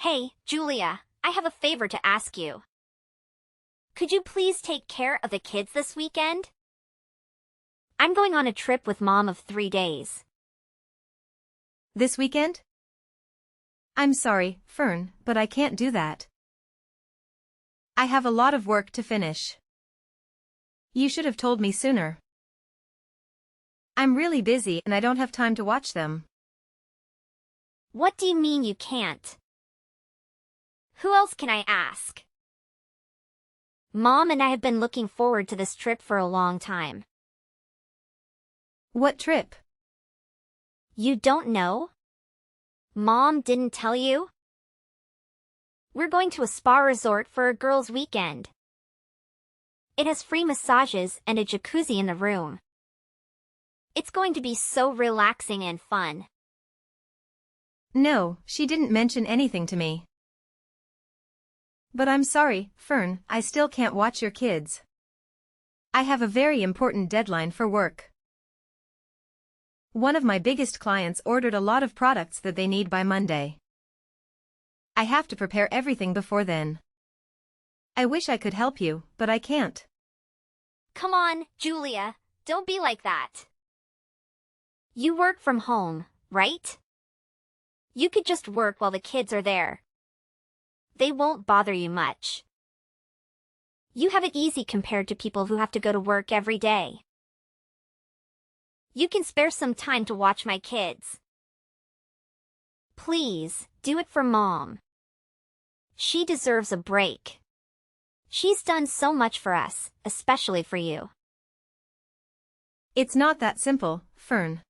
Hey, Julia, I have a favor to ask you. Could you please take care of the kids this weekend? I'm going on a trip with Mom of 3 days. This weekend? I'm sorry, Fern, but I can't do that. I have a lot of work to finish. You should have told me sooner. I'm really busy and I don't have time to watch them. What do you mean you can't? Who else can I ask? Mom and I have been looking forward to this trip for a long time. What trip? You don't know? Mom didn't tell you? We're going to a spa resort for a girls' weekend. It has free massages and a jacuzzi in the room. It's going to be so relaxing and fun. No, she didn't mention anything to me. But I'm sorry, Fern, I still can't watch your kids. I have a very important deadline for work. One of my biggest clients ordered a lot of products that they need by Monday. I have to prepare everything before then. I wish I could help you, but I can't. Come on, Julia, don't be like that. You work from home, right? You could just work while the kids are there. They won't bother you much. You have it easy compared to people who have to go to work every day. You can spare some time to watch my kids. Please, do it for Mom. She deserves a break. She's done so much for us, especially for you. It's not that simple, Fern.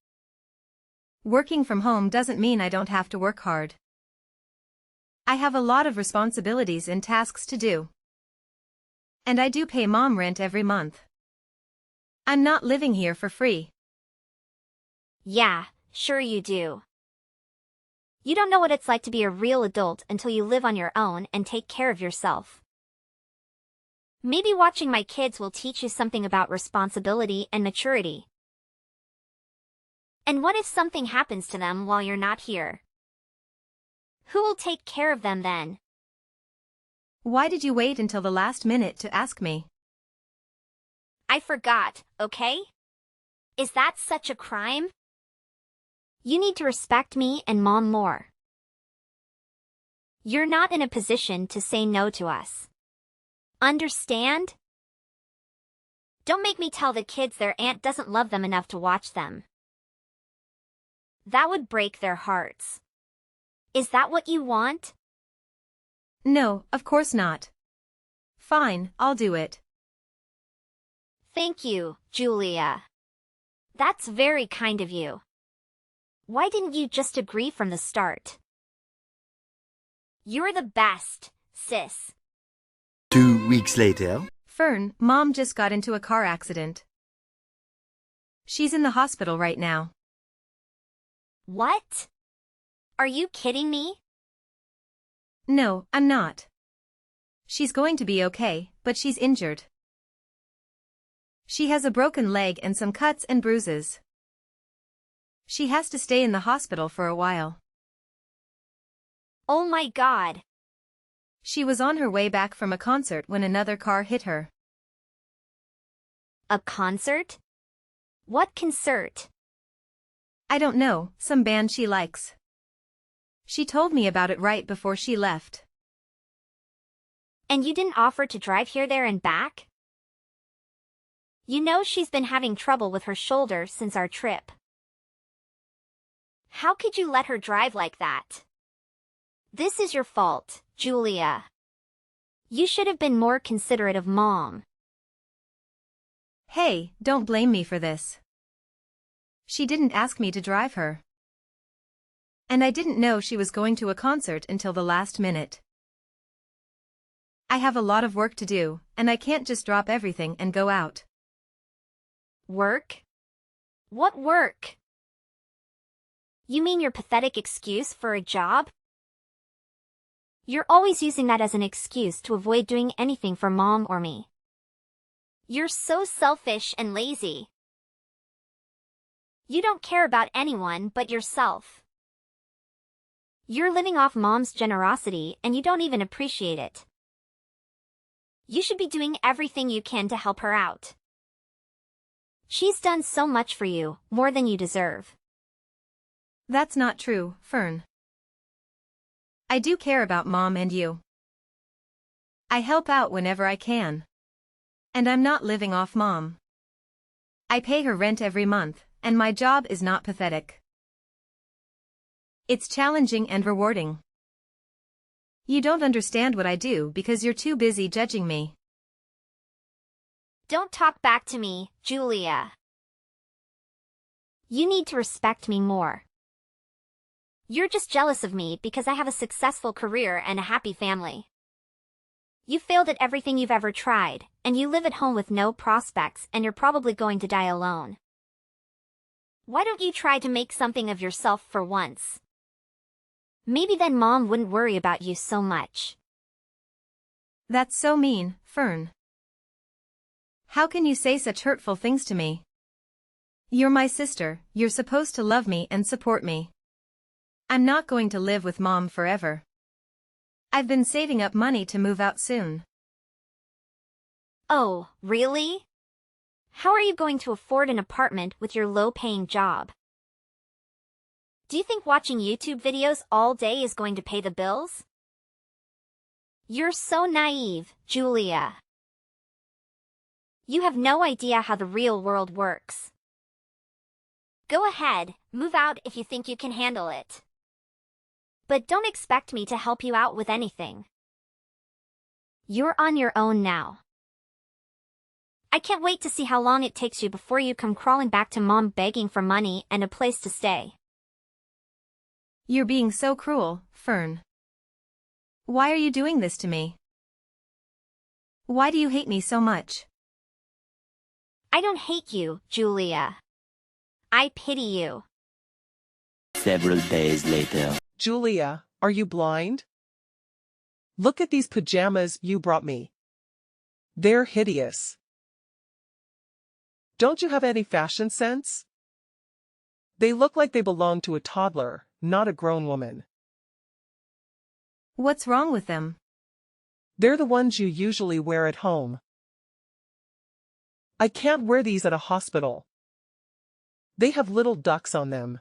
Working from home doesn't mean I don't have to work hard. I have a lot of responsibilities and tasks to do. And I do pay Mom rent every month. I'm not living here for free. Yeah, sure you do. You don't know what it's like to be a real adult until you live on your own and take care of yourself. Maybe watching my kids will teach you something about responsibility and maturity. And what if something happens to them while you're not here? Who will take care of them then? Why did you wait until the last minute to ask me? I forgot, okay? Is that such a crime? You need to respect me and Mom more. You're not in a position to say no to us. Understand? Don't make me tell the kids their aunt doesn't love them enough to watch them. That would break their hearts. Is that what you want? No, of course not. Fine, I'll do it. Thank you, Julia. That's very kind of you. Why didn't you just agree from the start? You're the best, sis. 2 weeks later. Fern, Mom just got into a car accident. She's in the hospital right now. What? Are you kidding me? No, I'm not. She's going to be okay, but she's injured. She has a broken leg and some cuts and bruises. She has to stay in the hospital for a while. Oh my God. She was on her way back from a concert when another car hit her. A concert? What concert? I don't know, some band she likes. She told me about it right before she left. And you didn't offer to drive here, there, and back? You know she's been having trouble with her shoulder since our trip. How could you let her drive like that? This is your fault, Julia. You should have been more considerate of Mom. Hey, don't blame me for this. She didn't ask me to drive her. And I didn't know she was going to a concert until the last minute. I have a lot of work to do, and I can't just drop everything and go out. Work? What work? You mean your pathetic excuse for a job? You're always using that as an excuse to avoid doing anything for Mom or me. You're so selfish and lazy. You don't care about anyone but yourself. You're living off mom's generosity and you don't even appreciate it. You should be doing everything you can to help her out. She's done so much for you, more than you deserve. That's not true, Fern. I do care about Mom and you. I help out whenever I can. And I'm not living off Mom. I pay her rent every month, and my job is not pathetic. It's challenging and rewarding. You don't understand what I do because you're too busy judging me. Don't talk back to me, Julia. You need to respect me more. You're just jealous of me because I have a successful career and a happy family. You failed at everything you've ever tried, and you live at home with no prospects and you're probably going to die alone. Why don't you try to make something of yourself for once? Maybe then Mom wouldn't worry about you so much. That's so mean, Fern. How can you say such hurtful things to me? You're my sister, you're supposed to love me and support me. I'm not going to live with Mom forever. I've been saving up money to move out soon. Oh, really? How are you going to afford an apartment with your low-paying job? Do you think watching YouTube videos all day is going to pay the bills? You're so naive, Julia. You have no idea how the real world works. Go ahead, move out if you think you can handle it. But don't expect me to help you out with anything. You're on your own now. I can't wait to see how long it takes you before you come crawling back to Mom begging for money and a place to stay. You're being so cruel, Fern. Why are you doing this to me? Why do you hate me so much? I don't hate you, Julia. I pity you. Several days later. Julia, are you blind? Look at these pajamas you brought me. They're hideous. Don't you have any fashion sense? They look like they belong to a toddler, not a grown woman. What's wrong with them? They're the ones you usually wear at home. I can't wear these at a hospital. They have little ducks on them.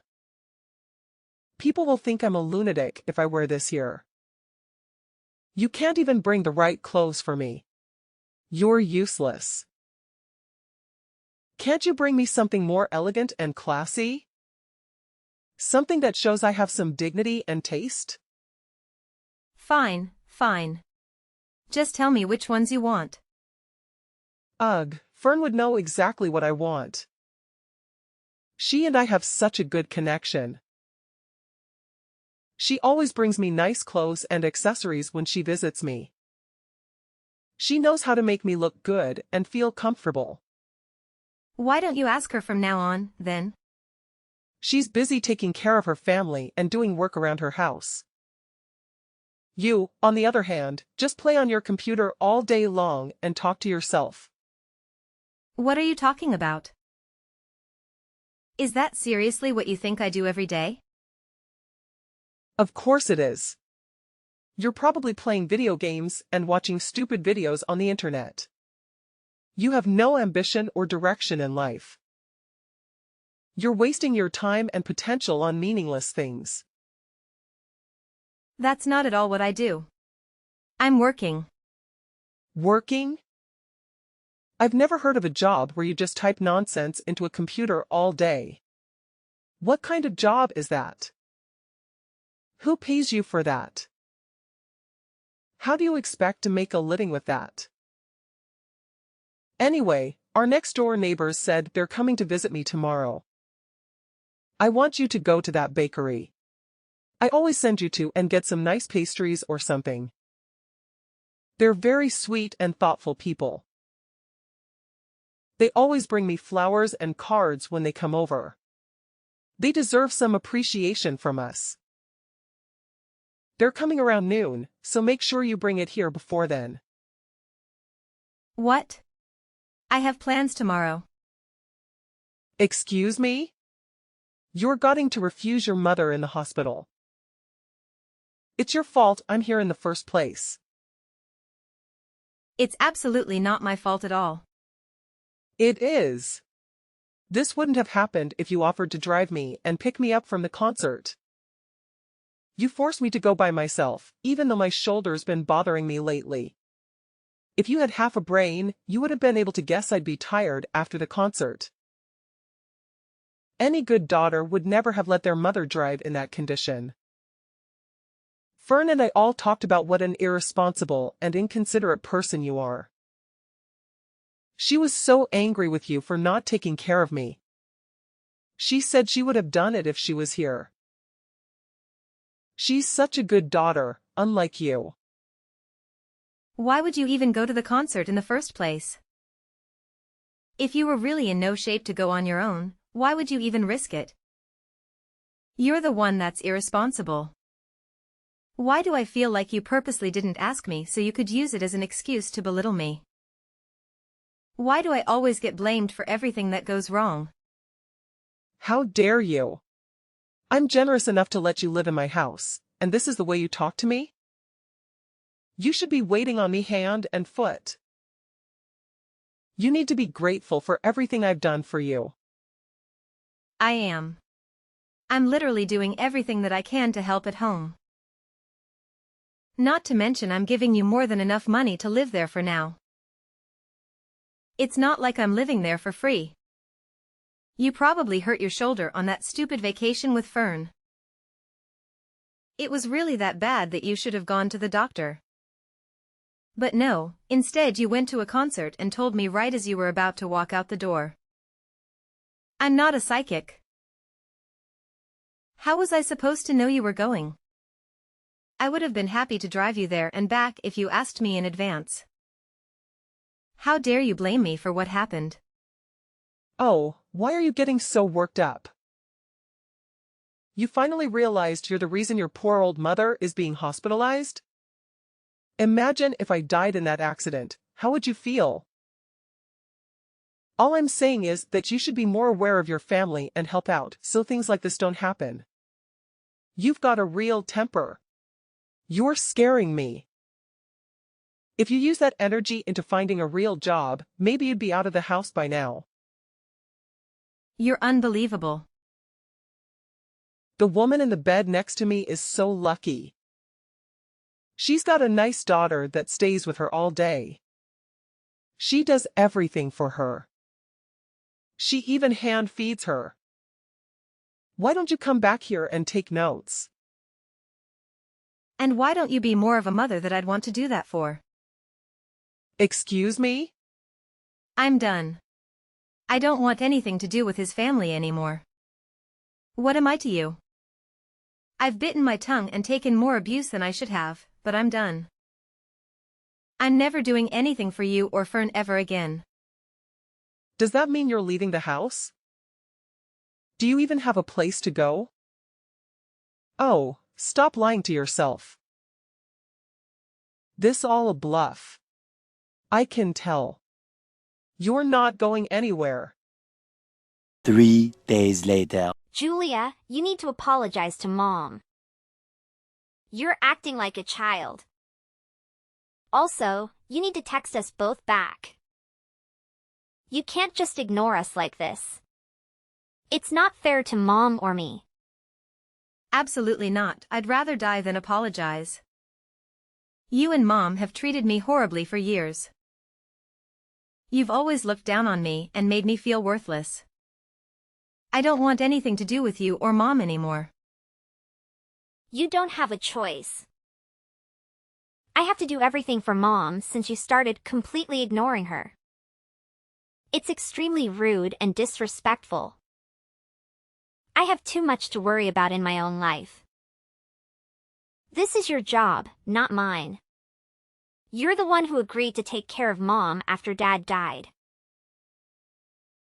People will think I'm a lunatic if I wear this here. You can't even bring the right clothes for me. You're useless. Can't you bring me something more elegant and classy? Something that shows I have some dignity and taste? Fine, fine. Just tell me which ones you want. Ugh, Fern would know exactly what I want. She and I have such a good connection. She always brings me nice clothes and accessories when she visits me. She knows how to make me look good and feel comfortable. Why don't you ask her from now on, then? She's busy taking care of her family and doing work around her house. You, on the other hand, just play on your computer all day long and talk to yourself. What are you talking about? Is that seriously what you think I do every day? Of course it is. You're probably playing video games and watching stupid videos on the internet. You have no ambition or direction in life. You're wasting your time and potential on meaningless things. That's not at all what I do. I'm working. Working? I've never heard of a job where you just type nonsense into a computer all day. What kind of job is that? Who pays you for that? How do you expect to make a living with that? Anyway, our next-door neighbors said they're coming to visit me tomorrow. I want you to go to that bakery. I always send you to and get some nice pastries or something. They're very sweet and thoughtful people. They always bring me flowers and cards when they come over. They deserve some appreciation from us. They're coming around noon, so make sure you bring it here before then. What? I have plans tomorrow. Excuse me? You're going to refuse your mother in the hospital. It's your fault I'm here in the first place. It's absolutely not my fault at all. It is. This wouldn't have happened if you offered to drive me and pick me up from the concert. You forced me to go by myself, even though my shoulder's been bothering me lately. If you had half a brain, you would have been able to guess I'd be tired after the concert. Any good daughter would never have let their mother drive in that condition. Fern and I all talked about what an irresponsible and inconsiderate person you are. She was so angry with you for not taking care of me. She said she would have done it if she was here. She's such a good daughter, unlike you. Why would you even go to the concert in the first place? If you were really in no shape to go on your own, why would you even risk it? You're the one that's irresponsible. Why do I feel like you purposely didn't ask me so you could use it as an excuse to belittle me? Why do I always get blamed for everything that goes wrong? How dare you? I'm generous enough to let you live in my house, and this is the way you talk to me? You should be waiting on me hand and foot. You need to be grateful for everything I've done for you. I am. I'm literally doing everything that I can to help at home. Not to mention I'm giving you more than enough money to live there for now. It's not like I'm living there for free. You probably hurt your shoulder on that stupid vacation with Fern. It was really that bad that you should have gone to the doctor. But no, instead you went to a concert and told me right as you were about to walk out the door. I'm not a psychic. How was I supposed to know you were going? I would have been happy to drive you there and back if you asked me in advance. How dare you blame me for what happened? Oh, why are you getting so worked up? You finally realized you're the reason your poor old mother is being hospitalized? Imagine if I died in that accident, how would you feel? All I'm saying is that you should be more aware of your family and help out so things like this don't happen. You've got a real temper. You're scaring me. If you use that energy into finding a real job, maybe you'd be out of the house by now. You're unbelievable. The woman in the bed next to me is so lucky. She's got a nice daughter that stays with her all day. She does everything for her. She even hand feeds her. Why don't you come back here and take notes? And why don't you be more of a mother that I'd want to do that for? Excuse me? I'm done. I don't want anything to do with his family anymore. What am I to you? I've bitten my tongue and taken more abuse than I should have, but I'm done. I'm never doing anything for you or Fern ever again. Does that mean you're leaving the house? Do you even have a place to go? Oh, stop lying to yourself. This all a bluff. I can tell. You're not going anywhere. 3 days later. Julia, you need to apologize to Mom. You're acting like a child. Also, you need to text us both back. You can't just ignore us like this. It's not fair to Mom or me. Absolutely not. I'd rather die than apologize. You and Mom have treated me horribly for years. You've always looked down on me and made me feel worthless. I don't want anything to do with you or Mom anymore. You don't have a choice. I have to do everything for Mom since you started completely ignoring her. It's extremely rude and disrespectful. I have too much to worry about in my own life. This is your job, not mine. You're the one who agreed to take care of Mom after Dad died.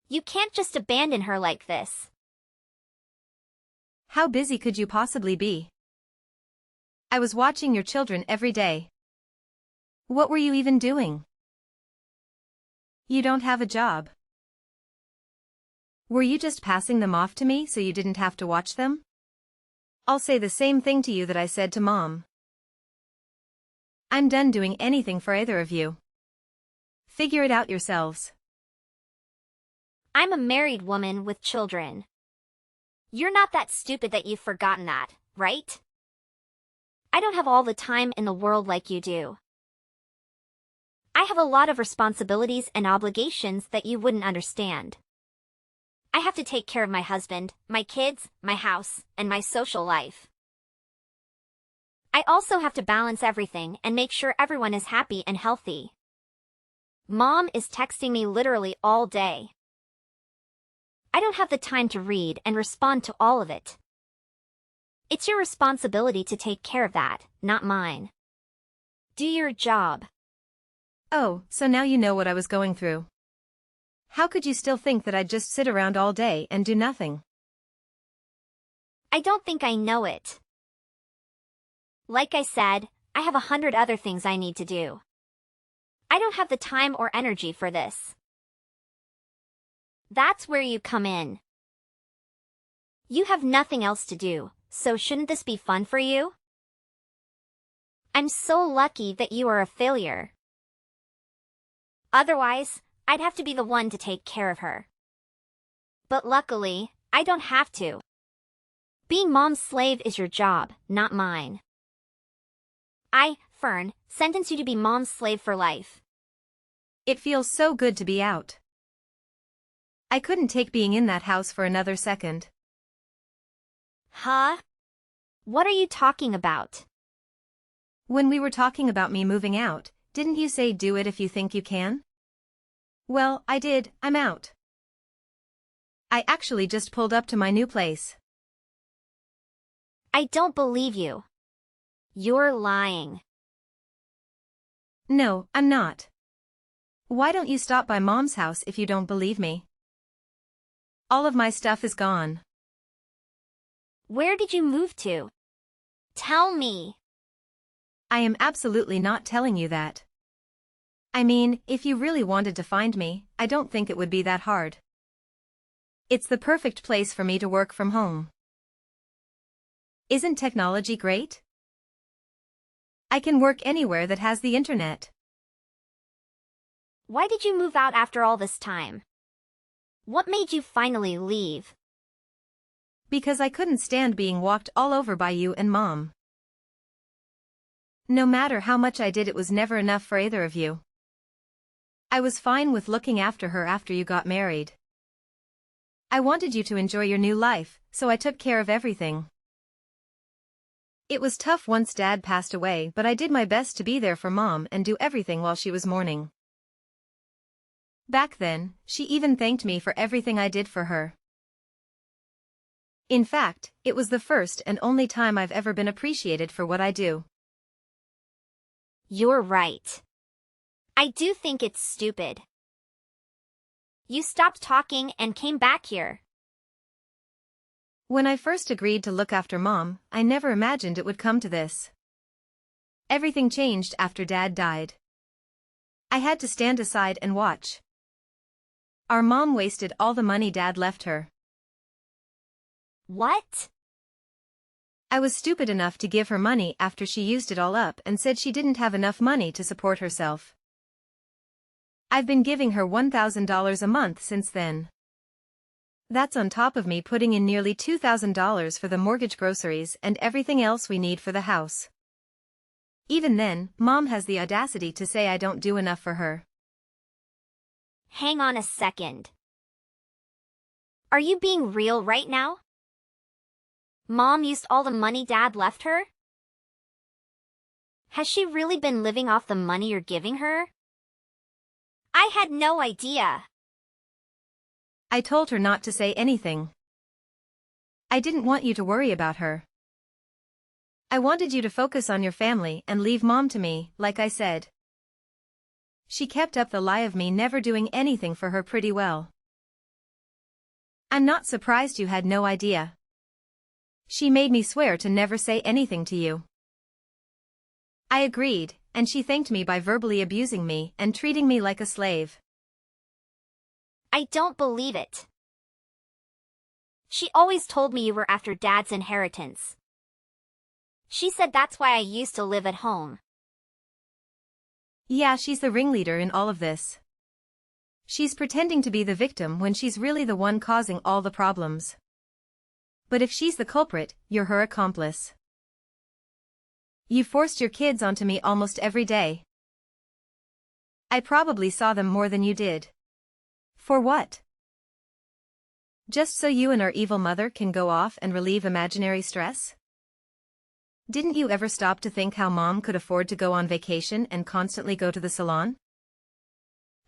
You can't just abandon her like this. How busy could you possibly be? I was watching your children every day. What were you even doing? You don't have a job. Were you just passing them off to me so you didn't have to watch them? I'll say the same thing to you that I said to Mom. I'm done doing anything for either of you. Figure it out yourselves. I'm a married woman with children. You're not that stupid that you've forgotten that, right? I don't have all the time in the world like you do. I have a lot of responsibilities and obligations that you wouldn't understand. I have to take care of my husband, my kids, my house, and my social life. I also have to balance everything and make sure everyone is happy and healthy. Mom is texting me literally all day. I don't have the time to read and respond to all of it. It's your responsibility to take care of that, not mine. Do your job. Oh, so now you know what I was going through. How could you still think that I'd just sit around all day and do nothing? I don't think I know it. Like I said, I have 100 other things I need to do. I don't have the time or energy for this. That's where you come in. You have nothing else to do, so shouldn't this be fun for you? I'm so lucky that you are a failure. Otherwise, I'd have to be the one to take care of her. But luckily, I don't have to. Being mom's slave is your job, not mine. I, Fern, sentence you to be mom's slave for life. It feels so good to be out. I couldn't take being in that house for another second. Huh? What are you talking about? When we were talking about me moving out, didn't you say do it if you think you can? Well, I did, I'm out. I actually just pulled up to my new place. I don't believe you. You're lying. No, I'm not. Why don't you stop by Mom's house if you don't believe me? All of my stuff is gone. Where did you move to? Tell me. I am absolutely not telling you that. I mean, if you really wanted to find me, I don't think it would be that hard. It's the perfect place for me to work from home. Isn't technology great? I can work anywhere that has the internet. Why did you move out after all this time? What made you finally leave? Because I couldn't stand being walked all over by you and Mom. No matter how much I did, it was never enough for either of you. I was fine with looking after her after you got married. I wanted you to enjoy your new life, so I took care of everything. It was tough once Dad passed away, but I did my best to be there for Mom and do everything while she was mourning. Back then, she even thanked me for everything I did for her. In fact, it was the first and only time I've ever been appreciated for what I do. You're right. I do think it's stupid. You stopped talking and came back here. When I first agreed to look after Mom, I never imagined it would come to this. Everything changed after Dad died. I had to stand aside and watch. Our mom wasted all the money Dad left her. What? I was stupid enough to give her money after she used it all up and said she didn't have enough money to support herself. I've been giving her $1,000 a month since then. That's on top of me putting in nearly $2,000 for the mortgage, groceries, and everything else we need for the house. Even then, Mom has the audacity to say I don't do enough for her. Hang on a second. Are you being real right now? Mom used all the money Dad left her? Has she really been living off the money you're giving her? I had no idea. I told her not to say anything. I didn't want you to worry about her. I wanted you to focus on your family and leave Mom to me, like I said. She kept up the lie of me never doing anything for her pretty well. I'm not surprised you had no idea. She made me swear to never say anything to you. I agreed, and she thanked me by verbally abusing me and treating me like a slave. I don't believe it. She always told me you were after Dad's inheritance. She said that's why I used to live at home. Yeah, she's the ringleader in all of this. She's pretending to be the victim when she's really the one causing all the problems. But if she's the culprit, you're her accomplice. You forced your kids onto me almost every day. I probably saw them more than you did. For what? Just so you and our evil mother can go off and relieve imaginary stress? Didn't you ever stop to think how Mom could afford to go on vacation and constantly go to the salon?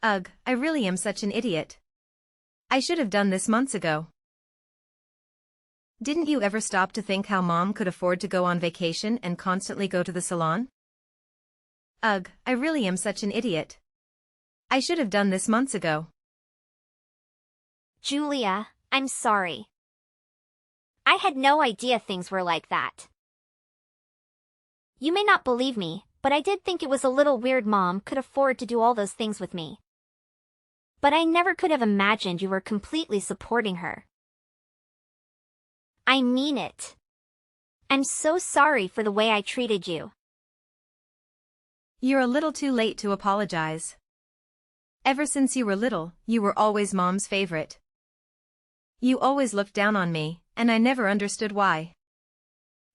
Ugh, I really am such an idiot. I should have done this months ago. Didn't you ever stop to think how Mom could afford to go on vacation and constantly go to the salon? Ugh, I really am such an idiot. I should have done this months ago. Julia, I'm sorry. I had no idea things were like that. You may not believe me, but I did think it was a little weird Mom could afford to do all those things with me. But I never could have imagined you were completely supporting her. I mean it. I'm so sorry for the way I treated you. You're a little too late to apologize. Ever since you were little, you were always Mom's favorite. You always looked down on me, and I never understood why.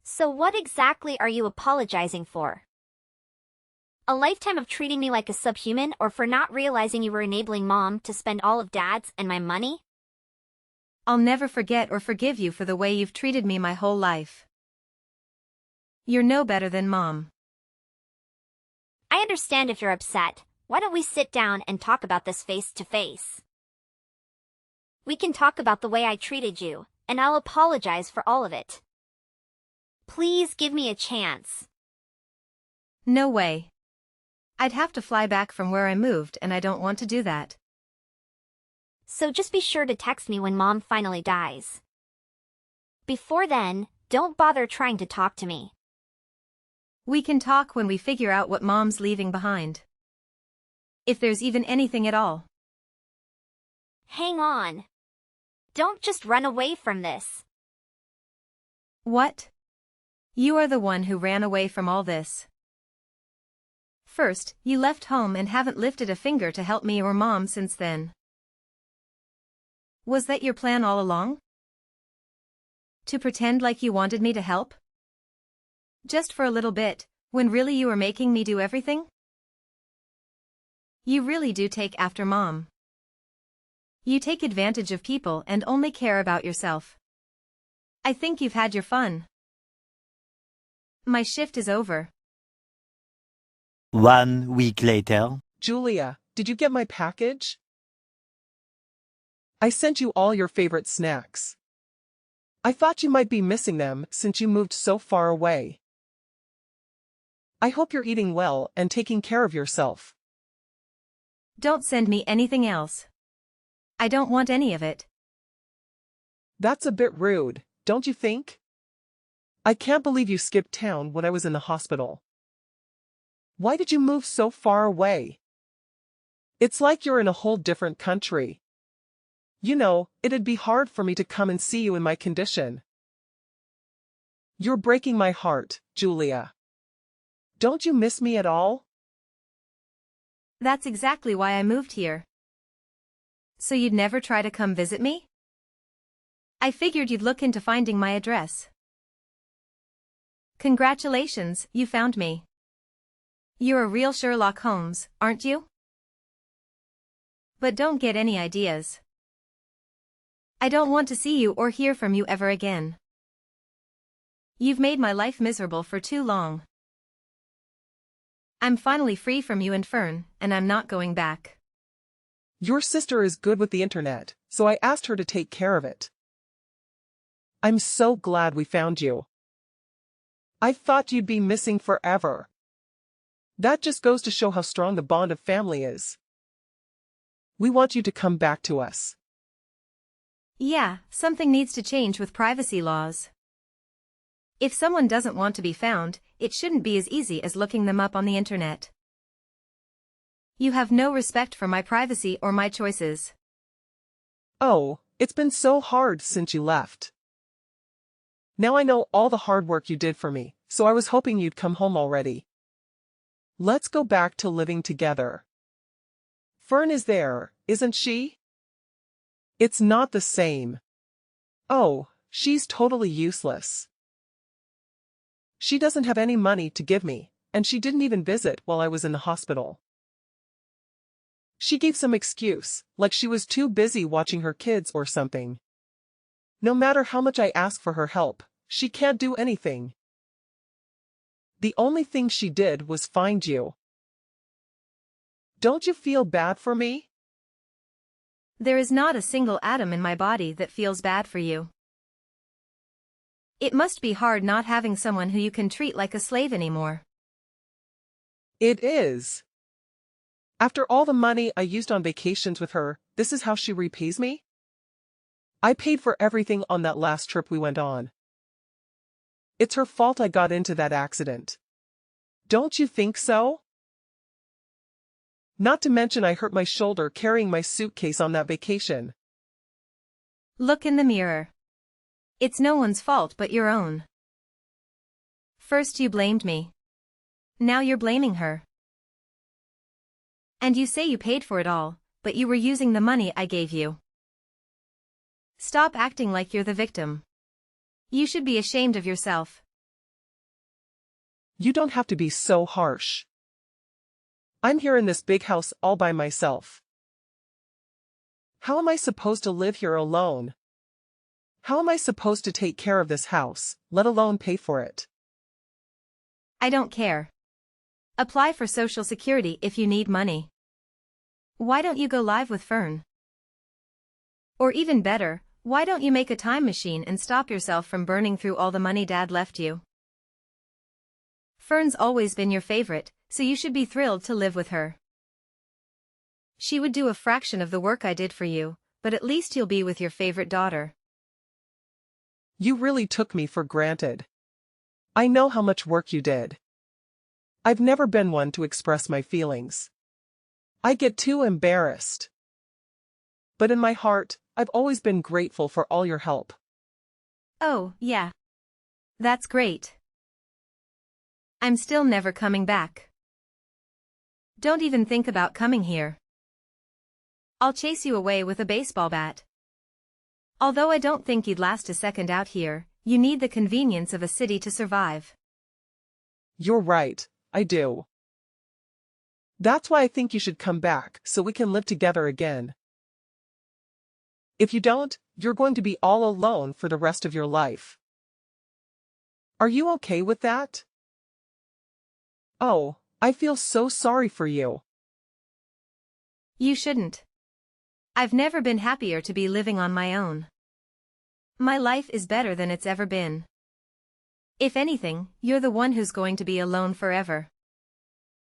So what exactly are you apologizing for? A lifetime of treating me like a subhuman, or for not realizing you were enabling Mom to spend all of Dad's and my money? I'll never forget or forgive you for the way you've treated me my whole life. You're no better than Mom. I understand if you're upset. Why don't we sit down and talk about this face to face? We can talk about the way I treated you, and I'll apologize for all of it. Please give me a chance. No way. I'd have to fly back from where I moved, and I don't want to do that. So just be sure to text me when Mom finally dies. Before then, don't bother trying to talk to me. We can talk when we figure out what Mom's leaving behind. If there's even anything at all. Hang on. Don't just run away from this. What? You are the one who ran away from all this. First, you left home and haven't lifted a finger to help me or Mom since then. Was that your plan all along? To pretend like you wanted me to help? Just for a little bit, when really you were making me do everything? You really do take after Mom. You take advantage of people and only care about yourself. I think you've had your fun. My shift is over. 1 week later. Julia, did you get my package? I sent you all your favorite snacks. I thought you might be missing them since you moved so far away. I hope you're eating well and taking care of yourself. Don't send me anything else. I don't want any of it. That's a bit rude, don't you think? I can't believe you skipped town when I was in the hospital. Why did you move so far away? It's like you're in a whole different country. You know, it'd be hard for me to come and see you in my condition. You're breaking my heart, Julia. Don't you miss me at all? That's exactly why I moved here. So you'd never try to come visit me? I figured you'd look into finding my address. Congratulations, you found me. You're a real Sherlock Holmes, aren't you? But don't get any ideas. I don't want to see you or hear from you ever again. You've made my life miserable for too long. I'm finally free from you and Fern, and I'm not going back. Your sister is good with the internet, so I asked her to take care of it. I'm so glad we found you. I thought you'd be missing forever. That just goes to show how strong the bond of family is. We want you to come back to us. Yeah, something needs to change with privacy laws. If someone doesn't want to be found, it shouldn't be as easy as looking them up on the internet. You have no respect for my privacy or my choices. Oh, it's been so hard since you left. Now I know all the hard work you did for me, so I was hoping you'd come home already. Let's go back to living together. Fern is there, isn't she? It's not the same. Oh, she's totally useless. She doesn't have any money to give me, and she didn't even visit while I was in the hospital. She gave some excuse, like she was too busy watching her kids or something. No matter how much I ask for her help, she can't do anything. The only thing she did was find you. Don't you feel bad for me? There is not a single atom in my body that feels bad for you. It must be hard not having someone who you can treat like a slave anymore. It is. After all the money I used on vacations with her, this is how she repays me? I paid for everything on that last trip we went on. It's her fault I got into that accident. Don't you think so? Not to mention I hurt my shoulder carrying my suitcase on that vacation. Look in the mirror. It's no one's fault but your own. First you blamed me. Now you're blaming her. And you say you paid for it all, but you were using the money I gave you. Stop acting like you're the victim. You should be ashamed of yourself. You don't have to be so harsh. I'm here in this big house all by myself. How am I supposed to live here alone? How am I supposed to take care of this house, let alone pay for it? I don't care. Apply for Social Security if you need money. Why don't you go live with Fern? Or even better, why don't you make a time machine and stop yourself from burning through all the money Dad left you? Fern's always been your favorite, so you should be thrilled to live with her. She would do a fraction of the work I did for you, but at least you'll be with your favorite daughter. You really took me for granted. I know how much work you did. I've never been one to express my feelings. I get too embarrassed. But in my heart, I've always been grateful for all your help. Oh, yeah. That's great. I'm still never coming back. Don't even think about coming here. I'll chase you away with a baseball bat. Although I don't think you'd last a second out here, you need the convenience of a city to survive. You're right, I do. That's why I think you should come back so we can live together again. If you don't, you're going to be all alone for the rest of your life. Are you okay with that? Oh, I feel so sorry for you. You shouldn't. I've never been happier to be living on my own. My life is better than it's ever been. If anything, you're the one who's going to be alone forever.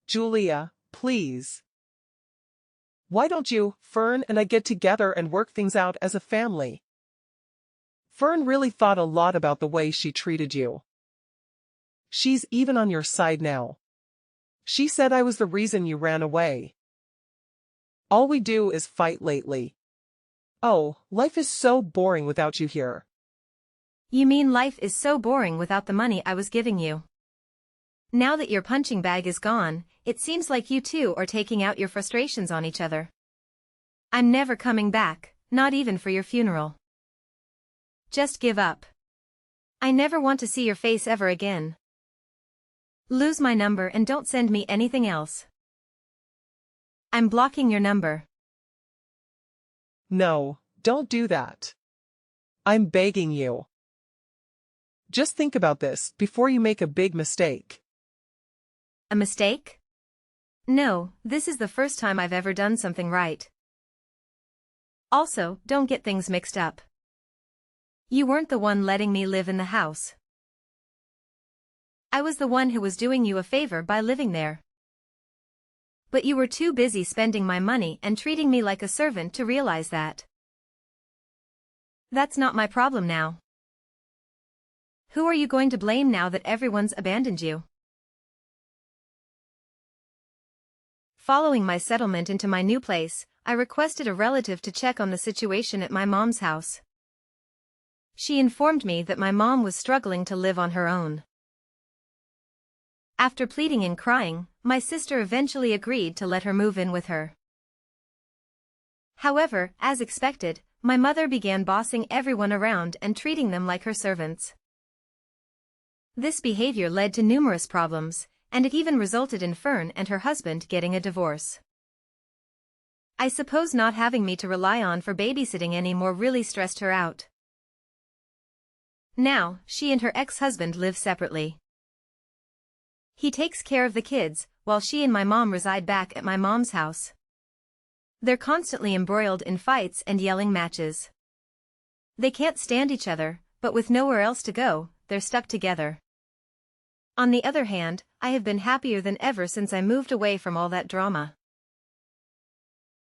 Julia, please. Why don't you, Fern and I get together and work things out as a family? Fern really thought a lot about the way she treated you. She's even on your side now. She said I was the reason you ran away. All we do is fight lately. Oh, life is so boring without you here. You mean life is so boring without the money I was giving you? Now that your punching bag is gone, it seems like you two are taking out your frustrations on each other. I'm never coming back, not even for your funeral. Just give up. I never want to see your face ever again. Lose my number and don't send me anything else. I'm blocking your number. No, don't do that. I'm begging you. Just think about this before you make a big mistake. A mistake? No, this is the first time I've ever done something right. Also, don't get things mixed up. You weren't the one letting me live in the house. I was the one who was doing you a favor by living there. But you were too busy spending my money and treating me like a servant to realize that. That's not my problem now. Who are you going to blame now that everyone's abandoned you? Following my settlement into my new place, I requested a relative to check on the situation at my mom's house. She informed me that my mom was struggling to live on her own. After pleading and crying, my sister eventually agreed to let her move in with her. However, as expected, my mother began bossing everyone around and treating them like her servants. This behavior led to numerous problems, and it even resulted in Fern and her husband getting a divorce. I suppose not having me to rely on for babysitting anymore really stressed her out. Now, she and her ex-husband live separately. He takes care of the kids, while she and my mom reside back at my mom's house. They're constantly embroiled in fights and yelling matches. They can't stand each other, but with nowhere else to go, they're stuck together. On the other hand, I have been happier than ever since I moved away from all that drama.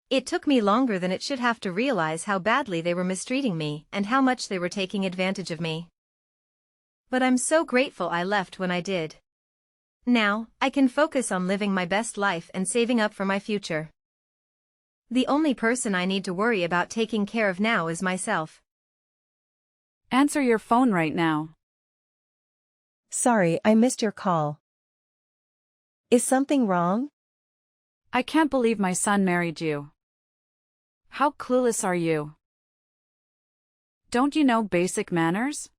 It took me longer than it should have to realize how badly they were mistreating me and how much they were taking advantage of me. But I'm so grateful I left when I did. Now, I can focus on living my best life and saving up for my future. The only person I need to worry about taking care of now is myself. Answer your phone right now. Sorry, I missed your call. Is something wrong? I can't believe my son married you. How clueless are you? Don't you know basic manners?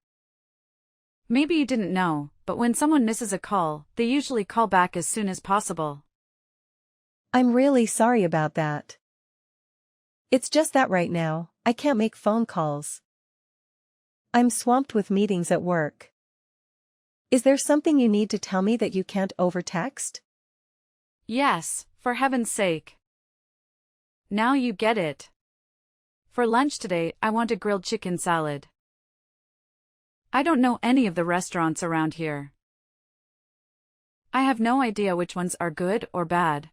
Maybe you didn't know, but when someone misses a call, they usually call back as soon as possible. I'm really sorry about that. It's just that right now, I can't make phone calls. I'm swamped with meetings at work. Is there something you need to tell me that you can't over text? Yes, for heaven's sake. Now you get it. For lunch today, I want a grilled chicken salad. I don't know any of the restaurants around here. I have no idea which ones are good or bad.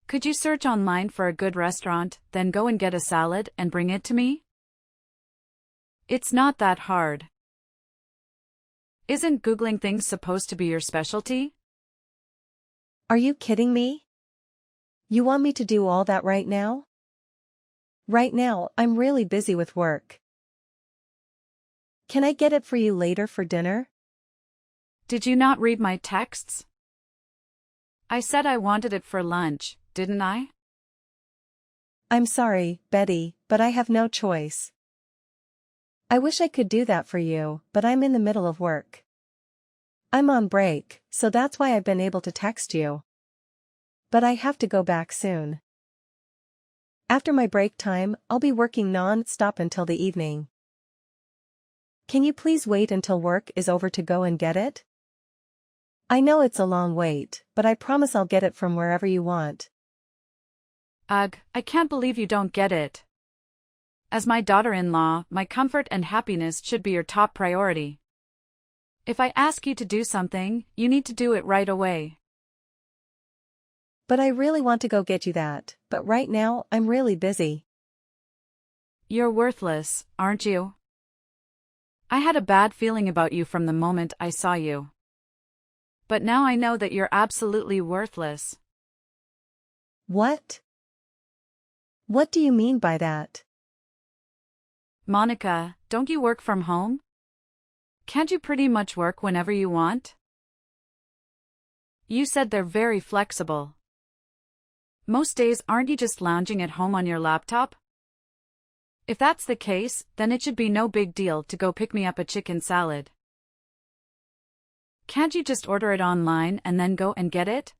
Could you search online for a good restaurant, then go and get a salad and bring it to me? It's not that hard. Isn't Googling things supposed to be your specialty? Are you kidding me? You want me to do all that right now? Right now, I'm really busy with work. Can I get it for you later for dinner? Did you not read my texts? I said I wanted it for lunch, didn't I? I'm sorry, Betty, but I have no choice. I wish I could do that for you, but I'm in the middle of work. I'm on break, so that's why I've been able to text you. But I have to go back soon. After my break time, I'll be working non-stop until the evening. Can you please wait until work is over to go and get it? I know it's a long wait, but I promise I'll get it from wherever you want. Ugh, I can't believe you don't get it. As my daughter-in-law, my comfort and happiness should be your top priority. If I ask you to do something, you need to do it right away. But I really want to go get you that, but right now, I'm really busy. You're worthless, aren't you? I had a bad feeling about you from the moment I saw you. But now I know that you're absolutely worthless. What? What do you mean by that? Monica, don't you work from home? Can't you pretty much work whenever you want? You said they're very flexible. Most days aren't you just lounging at home on your laptop? If that's the case, then it should be no big deal to go pick me up a chicken salad. Can't you just order it online and then go and get it?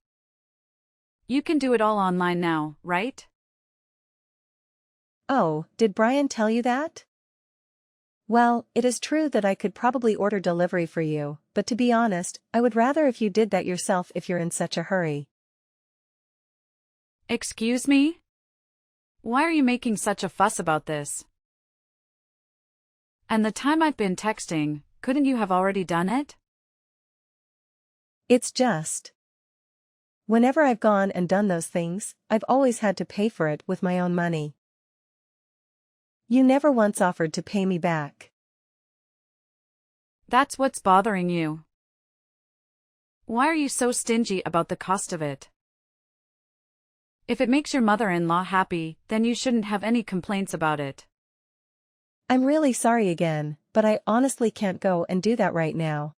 You can do it all online now, right? Oh, did Brian tell you that? Well, it is true that I could probably order delivery for you, but to be honest, I would rather if you did that yourself if you're in such a hurry. Excuse me? Why are you making such a fuss about this? And the time I've been texting, couldn't you have already done it? It's just. Whenever I've gone and done those things, I've always had to pay for it with my own money. You never once offered to pay me back. That's what's bothering you. Why are you so stingy about the cost of it? If it makes your mother-in-law happy, then you shouldn't have any complaints about it. I'm really sorry again, but I honestly can't go and do that right now.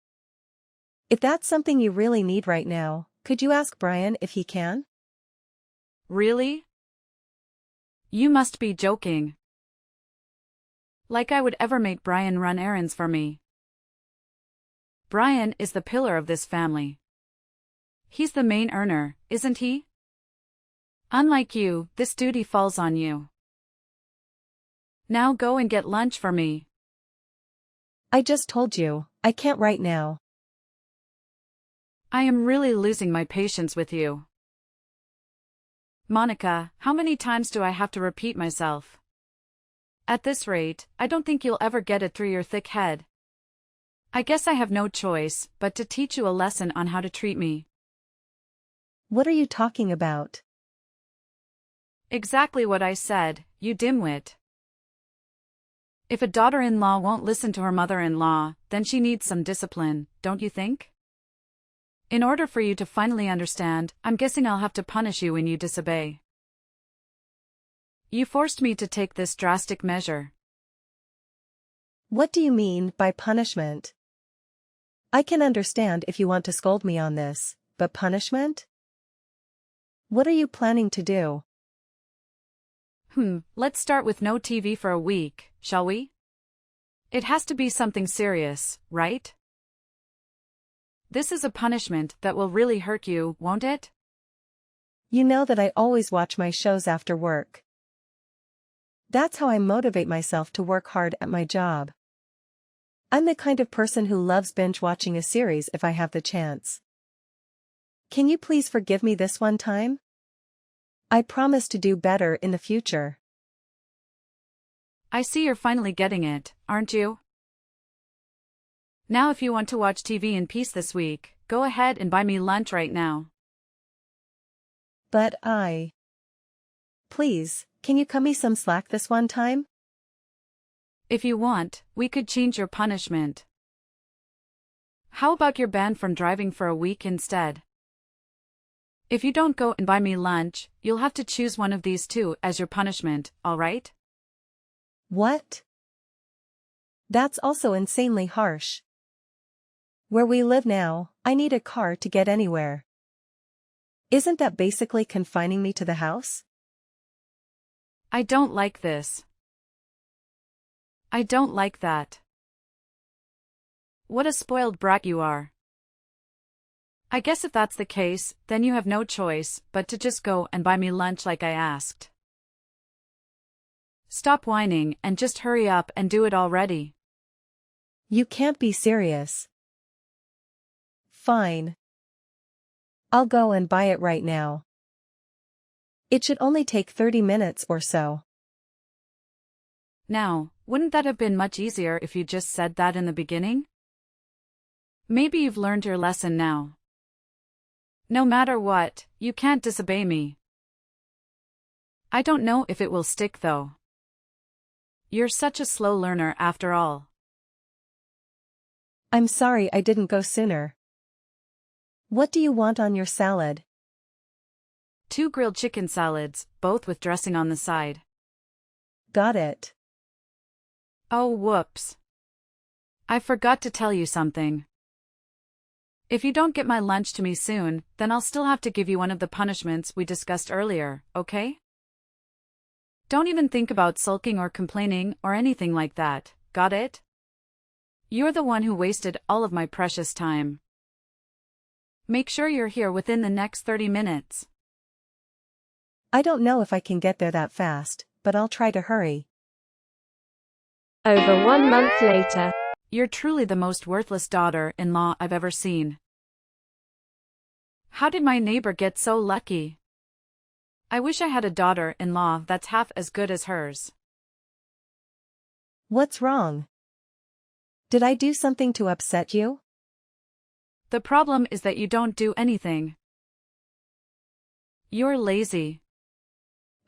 If that's something you really need right now, could you ask Brian if he can? Really? You must be joking. Like I would ever make Brian run errands for me. Brian is the pillar of this family. He's the main earner, isn't he? Unlike you, this duty falls on you. Now go and get lunch for me. I just told you, I can't right now. I am really losing my patience with you. Monica, how many times do I have to repeat myself? At this rate, I don't think you'll ever get it through your thick head. I guess I have no choice but to teach you a lesson on how to treat me. What are you talking about? Exactly what I said, you dimwit. If a daughter-in-law won't listen to her mother-in-law, then she needs some discipline, don't you think? In order for you to finally understand, I'm guessing I'll have to punish you when you disobey. You forced me to take this drastic measure. What do you mean by punishment? I can understand if you want to scold me on this, but punishment? What are you planning to do? Let's start with no TV for a week, shall we? It has to be something serious, right? This is a punishment that will really hurt you, won't it? You know that I always watch my shows after work. That's how I motivate myself to work hard at my job. I'm the kind of person who loves binge watching a series if I have the chance. Can you please forgive me this one time? I promise to do better in the future. I see you're finally getting it, aren't you? Now if you want to watch TV in peace this week, go ahead and buy me lunch right now. But Please, can you cut me some slack this one time? If you want, we could change your punishment. How about you're banned from driving for a week instead? If you don't go and buy me lunch, you'll have to choose one of these two as your punishment, alright? What? That's also insanely harsh. Where we live now, I need a car to get anywhere. Isn't that basically confining me to the house? I don't like this. I don't like that. What a spoiled brat you are. I guess if that's the case, then you have no choice but to just go and buy me lunch like I asked. Stop whining and just hurry up and do it already. You can't be serious. Fine. I'll go and buy it right now. It should only take 30 minutes or so. Now, wouldn't that have been much easier if you just said that in the beginning? Maybe you've learned your lesson now. No matter what, you can't disobey me. I don't know if it will stick though. You're such a slow learner after all. I'm sorry I didn't go sooner. What do you want on your salad? 2 grilled chicken salads, both with dressing on the side. Got it. Oh whoops. I forgot to tell you something. If you don't get my lunch to me soon, then I'll still have to give you one of the punishments we discussed earlier, okay? Don't even think about sulking or complaining or anything like that, got it? You're the one who wasted all of my precious time. Make sure you're here within the next 30 minutes. I don't know if I can get there that fast, but I'll try to hurry. Over 1 month later. You're truly the most worthless daughter-in-law I've ever seen. How did my neighbor get so lucky? I wish I had a daughter-in-law that's half as good as hers. What's wrong? Did I do something to upset you? The problem is that you don't do anything. You're lazy.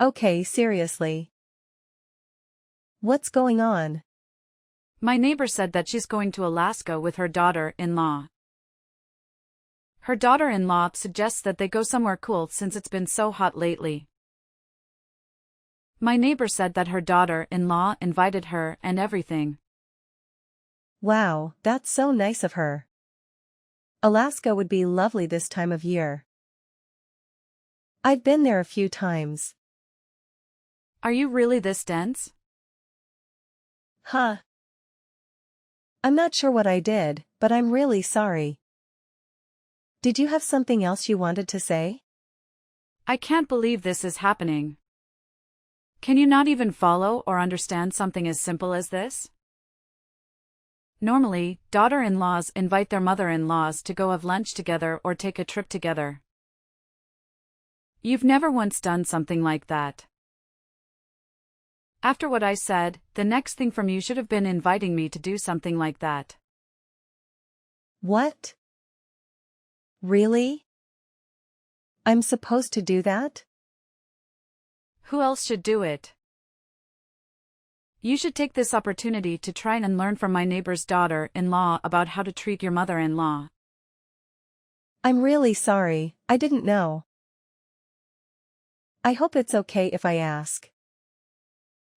Okay, seriously. What's going on? My neighbor said that she's going to Alaska with her daughter-in-law. Her daughter-in-law suggests that they go somewhere cool since it's been so hot lately. My neighbor said that her daughter-in-law invited her and everything. Wow, that's so nice of her. Alaska would be lovely this time of year. I've been there a few times. Are you really this dense? Huh. I'm not sure what I did, but I'm really sorry. Did you have something else you wanted to say? I can't believe this is happening. Can you not even follow or understand something as simple as this? Normally, daughter-in-laws invite their mother-in-laws to go have lunch together or take a trip together. You've never once done something like that. After what I said, the next thing from you should have been inviting me to do something like that. What? Really? I'm supposed to do that? Who else should do it? You should take this opportunity to try and learn from my neighbor's daughter-in-law about how to treat your mother-in-law. I'm really sorry, I didn't know. I hope it's okay if I ask.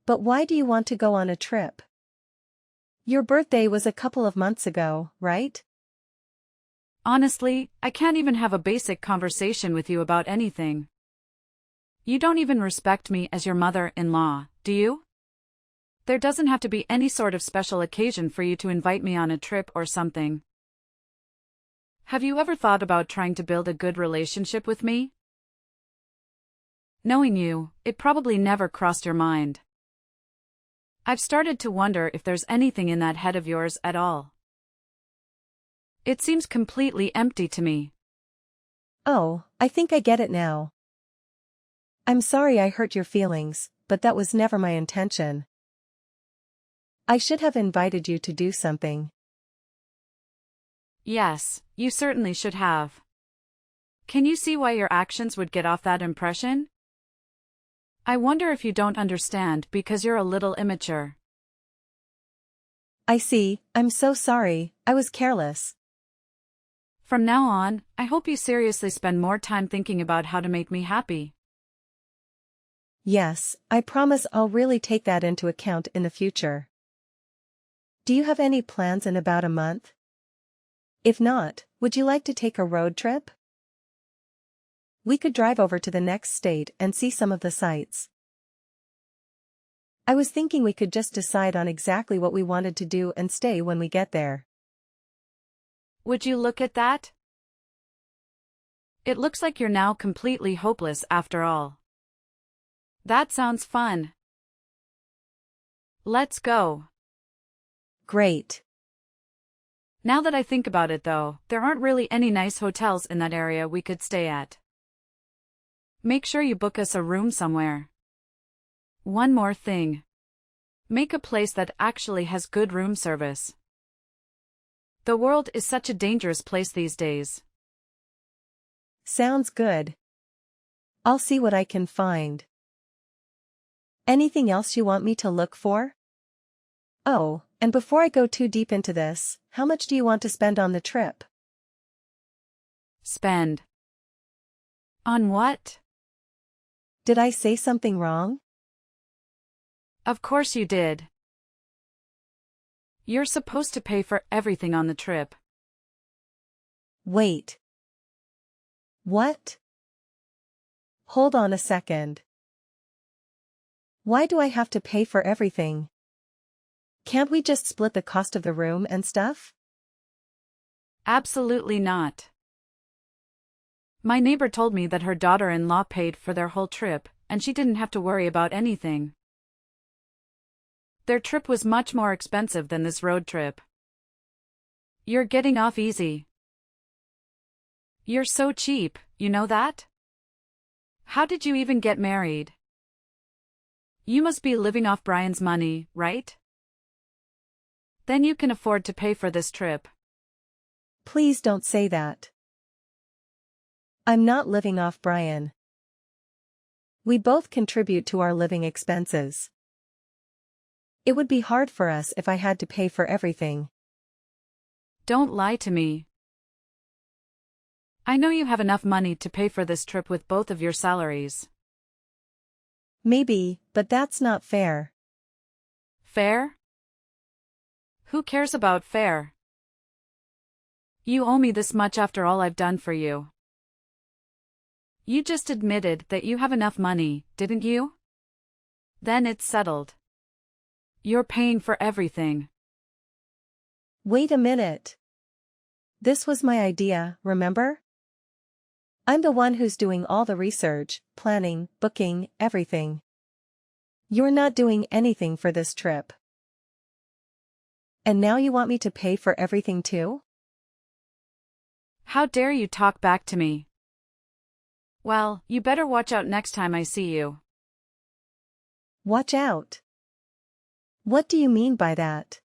But why do you want to go on a trip? Your birthday was a couple of months ago, right? Honestly, I can't even have a basic conversation with you about anything. You don't even respect me as your mother-in-law, do you? There doesn't have to be any sort of special occasion for you to invite me on a trip or something. Have you ever thought about trying to build a good relationship with me? Knowing you, it probably never crossed your mind. I've started to wonder if there's anything in that head of yours at all. It seems completely empty to me. Oh, I think I get it now. I'm sorry I hurt your feelings, but that was never my intention. I should have invited you to do something. Yes, you certainly should have. Can you see why your actions would get off that impression? I wonder if you don't understand because you're a little immature. I see, I'm so sorry, I was careless. From now on, I hope you seriously spend more time thinking about how to make me happy. Yes, I promise I'll really take that into account in the future. Do you have any plans in about a month? If not, would you like to take a road trip? We could drive over to the next state and see some of the sights. I was thinking we could just decide on exactly what we wanted to do and stay when we get there. Would you look at that? It looks like you're now completely hopeless after all. That sounds fun. Let's go. Great. Now that I think about it though, there aren't really any nice hotels in that area we could stay at. Make sure you book us a room somewhere. One more thing. Make a place that actually has good room service. The world is such a dangerous place these days. Sounds good. I'll see what I can find. Anything else you want me to look for? Oh, and before I go too deep into this, how much do you want to spend on the trip? Spend. On what? Did I say something wrong? Of course you did. You're supposed to pay for everything on the trip. Wait. What? Hold on a second. Why do I have to pay for everything? Can't we just split the cost of the room and stuff? Absolutely not. My neighbor told me that her daughter-in-law paid for their whole trip, and she didn't have to worry about anything. Their trip was much more expensive than this road trip. You're getting off easy. You're so cheap, you know that? How did you even get married? You must be living off Brian's money, right? Then you can afford to pay for this trip. Please don't say that. I'm not living off Brian. We both contribute to our living expenses. It would be hard for us if I had to pay for everything. Don't lie to me. I know you have enough money to pay for this trip with both of your salaries. Maybe, but that's not fair. Fair? Who cares about fair? You owe me this much after all I've done for you. You just admitted that you have enough money, didn't you? Then it's settled. You're paying for everything. Wait a minute. This was my idea, remember? I'm the one who's doing all the research, planning, booking, everything. You're not doing anything for this trip. And now you want me to pay for everything too? How dare you talk back to me? Well, you better watch out next time I see you. Watch out. What do you mean by that?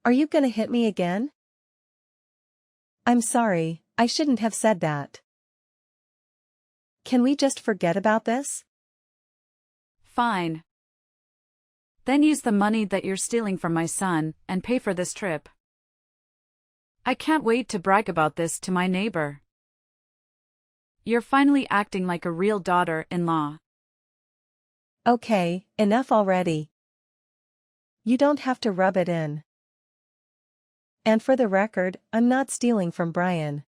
Are you gonna hit me again? I'm sorry, I shouldn't have said that. Can we just forget about this? Fine. Then use the money that you're stealing from my son and pay for this trip. I can't wait to brag about this to my neighbor. You're finally acting like a real daughter-in-law. Okay, enough already. You don't have to rub it in. And for the record, I'm not stealing from Brian.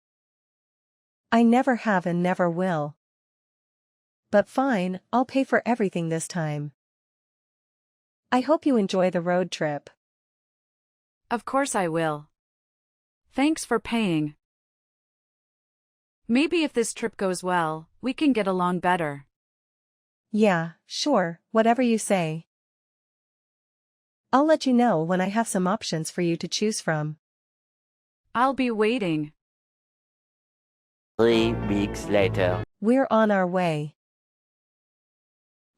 I never have and never will. But fine, I'll pay for everything this time. I hope you enjoy the road trip. Of course I will. Thanks for paying. Maybe if this trip goes well, we can get along better. Yeah, sure, whatever you say. I'll let you know when I have some options for you to choose from. I'll be waiting. 3 weeks later. We're on our way.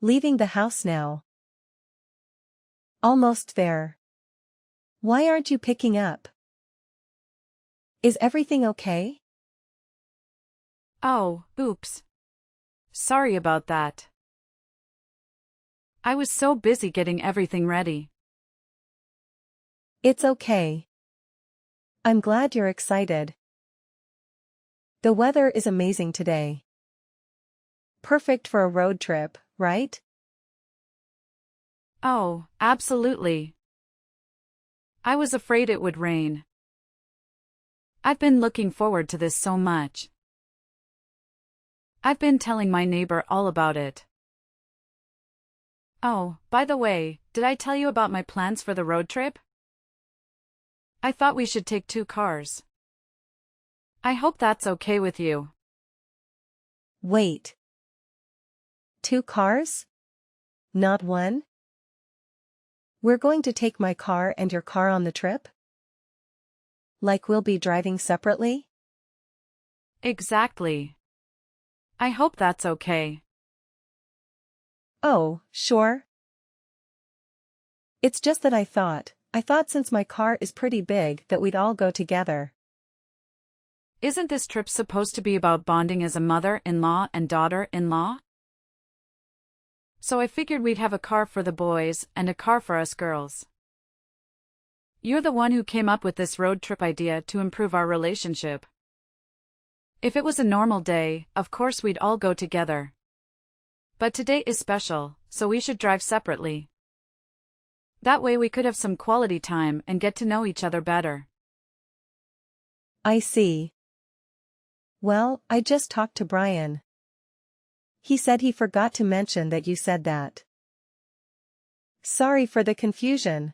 Leaving the house now. Almost there. Why aren't you picking up? Is everything okay? Oh, oops. Sorry about that. I was so busy getting everything ready. It's okay. I'm glad you're excited. The weather is amazing today. Perfect for a road trip, right? Oh, absolutely. I was afraid it would rain. I've been looking forward to this so much. I've been telling my neighbor all about it. Oh, by the way, did I tell you about my plans for the road trip? I thought we should take 2 cars. I hope that's okay with you. Wait. 2 cars? Not one? We're going to take my car and your car on the trip? Like we'll be driving separately? Exactly. I hope that's okay. Oh, sure. It's just that I thought since my car is pretty big that we'd all go together. Isn't this trip supposed to be about bonding as a mother-in-law and daughter-in-law? So I figured we'd have a car for the boys and a car for us girls. You're the one who came up with this road trip idea to improve our relationship. If it was a normal day, of course we'd all go together. But today is special, so we should drive separately. That way we could have some quality time and get to know each other better. I see. Well, I just talked to Brian. He said he forgot to mention that you said that. Sorry for the confusion.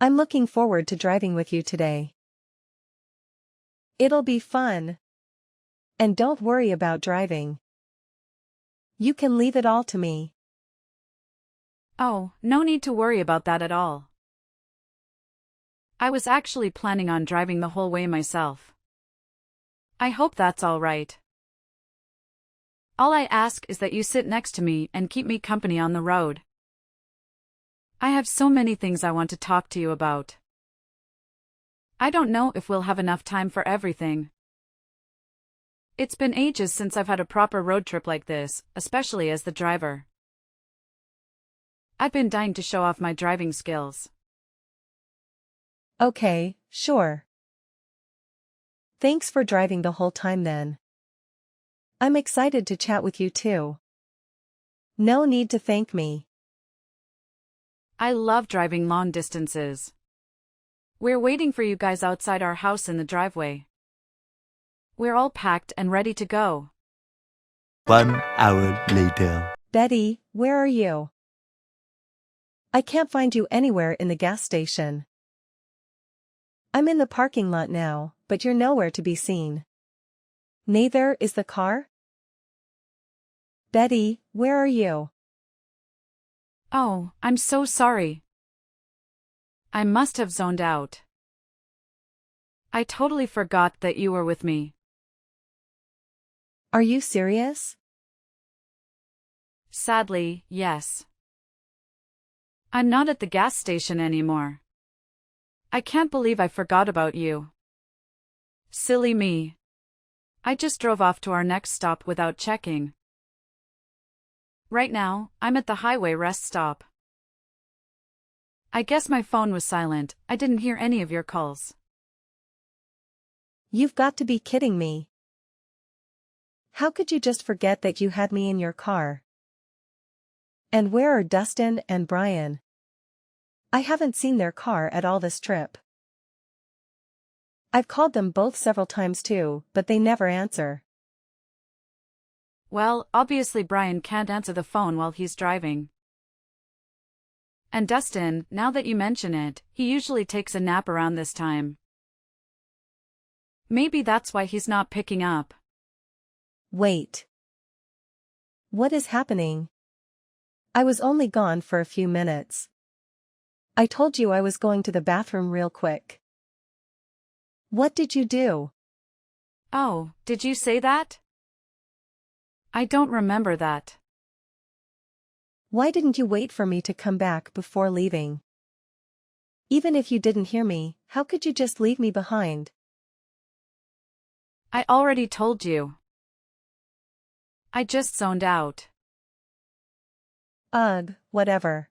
I'm looking forward to driving with you today. It'll be fun. And don't worry about driving. You can leave it all to me. Oh, no need to worry about that at all. I was actually planning on driving the whole way myself. I hope that's all right. All I ask is that you sit next to me and keep me company on the road. I have so many things I want to talk to you about. I don't know if we'll have enough time for everything. It's been ages since I've had a proper road trip like this, especially as the driver. I've been dying to show off my driving skills. Okay, sure. Thanks for driving the whole time then. I'm excited to chat with you too. No need to thank me. I love driving long distances. We're waiting for you guys outside our house in the driveway. We're all packed and ready to go. 1 hour later. Betty, where are you? I can't find you anywhere in the gas station. I'm in the parking lot now, but you're nowhere to be seen. Neither is the car? Betty, where are you? Oh, I'm so sorry. I must have zoned out. I totally forgot that you were with me. Are you serious? Sadly, yes. I'm not at the gas station anymore. I can't believe I forgot about you. Silly me. I just drove off to our next stop without checking. Right now, I'm at the highway rest stop. I guess my phone was silent. I didn't hear any of your calls. You've got to be kidding me. How could you just forget that you had me in your car? And where are Dustin and Brian? I haven't seen their car at all this trip. I've called them both several times too, but they never answer. Well, obviously Brian can't answer the phone while he's driving. And Dustin, now that you mention it, he usually takes a nap around this time. Maybe that's why he's not picking up. Wait. What is happening? I was only gone for a few minutes. I told you I was going to the bathroom real quick. What did you do? Oh, did you say that? I don't remember that. Why didn't you wait for me to come back before leaving? Even if you didn't hear me, how could you just leave me behind? I already told you. I just zoned out. Ugh, whatever.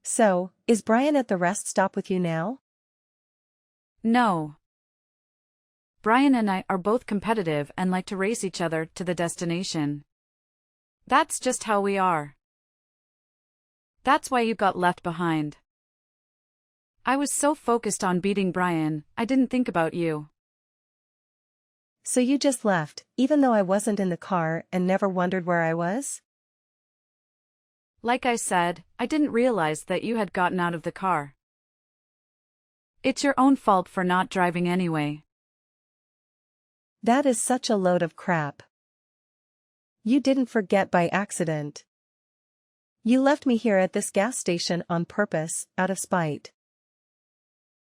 So, is Brian at the rest stop with you now? No. Brian and I are both competitive and like to race each other to the destination. That's just how we are. That's why you got left behind. I was so focused on beating Brian, I didn't think about you. So you just left, even though I wasn't in the car and never wondered where I was? Like I said, I didn't realize that you had gotten out of the car. It's your own fault for not driving anyway. That is such a load of crap. You didn't forget by accident. You left me here at this gas station on purpose, out of spite.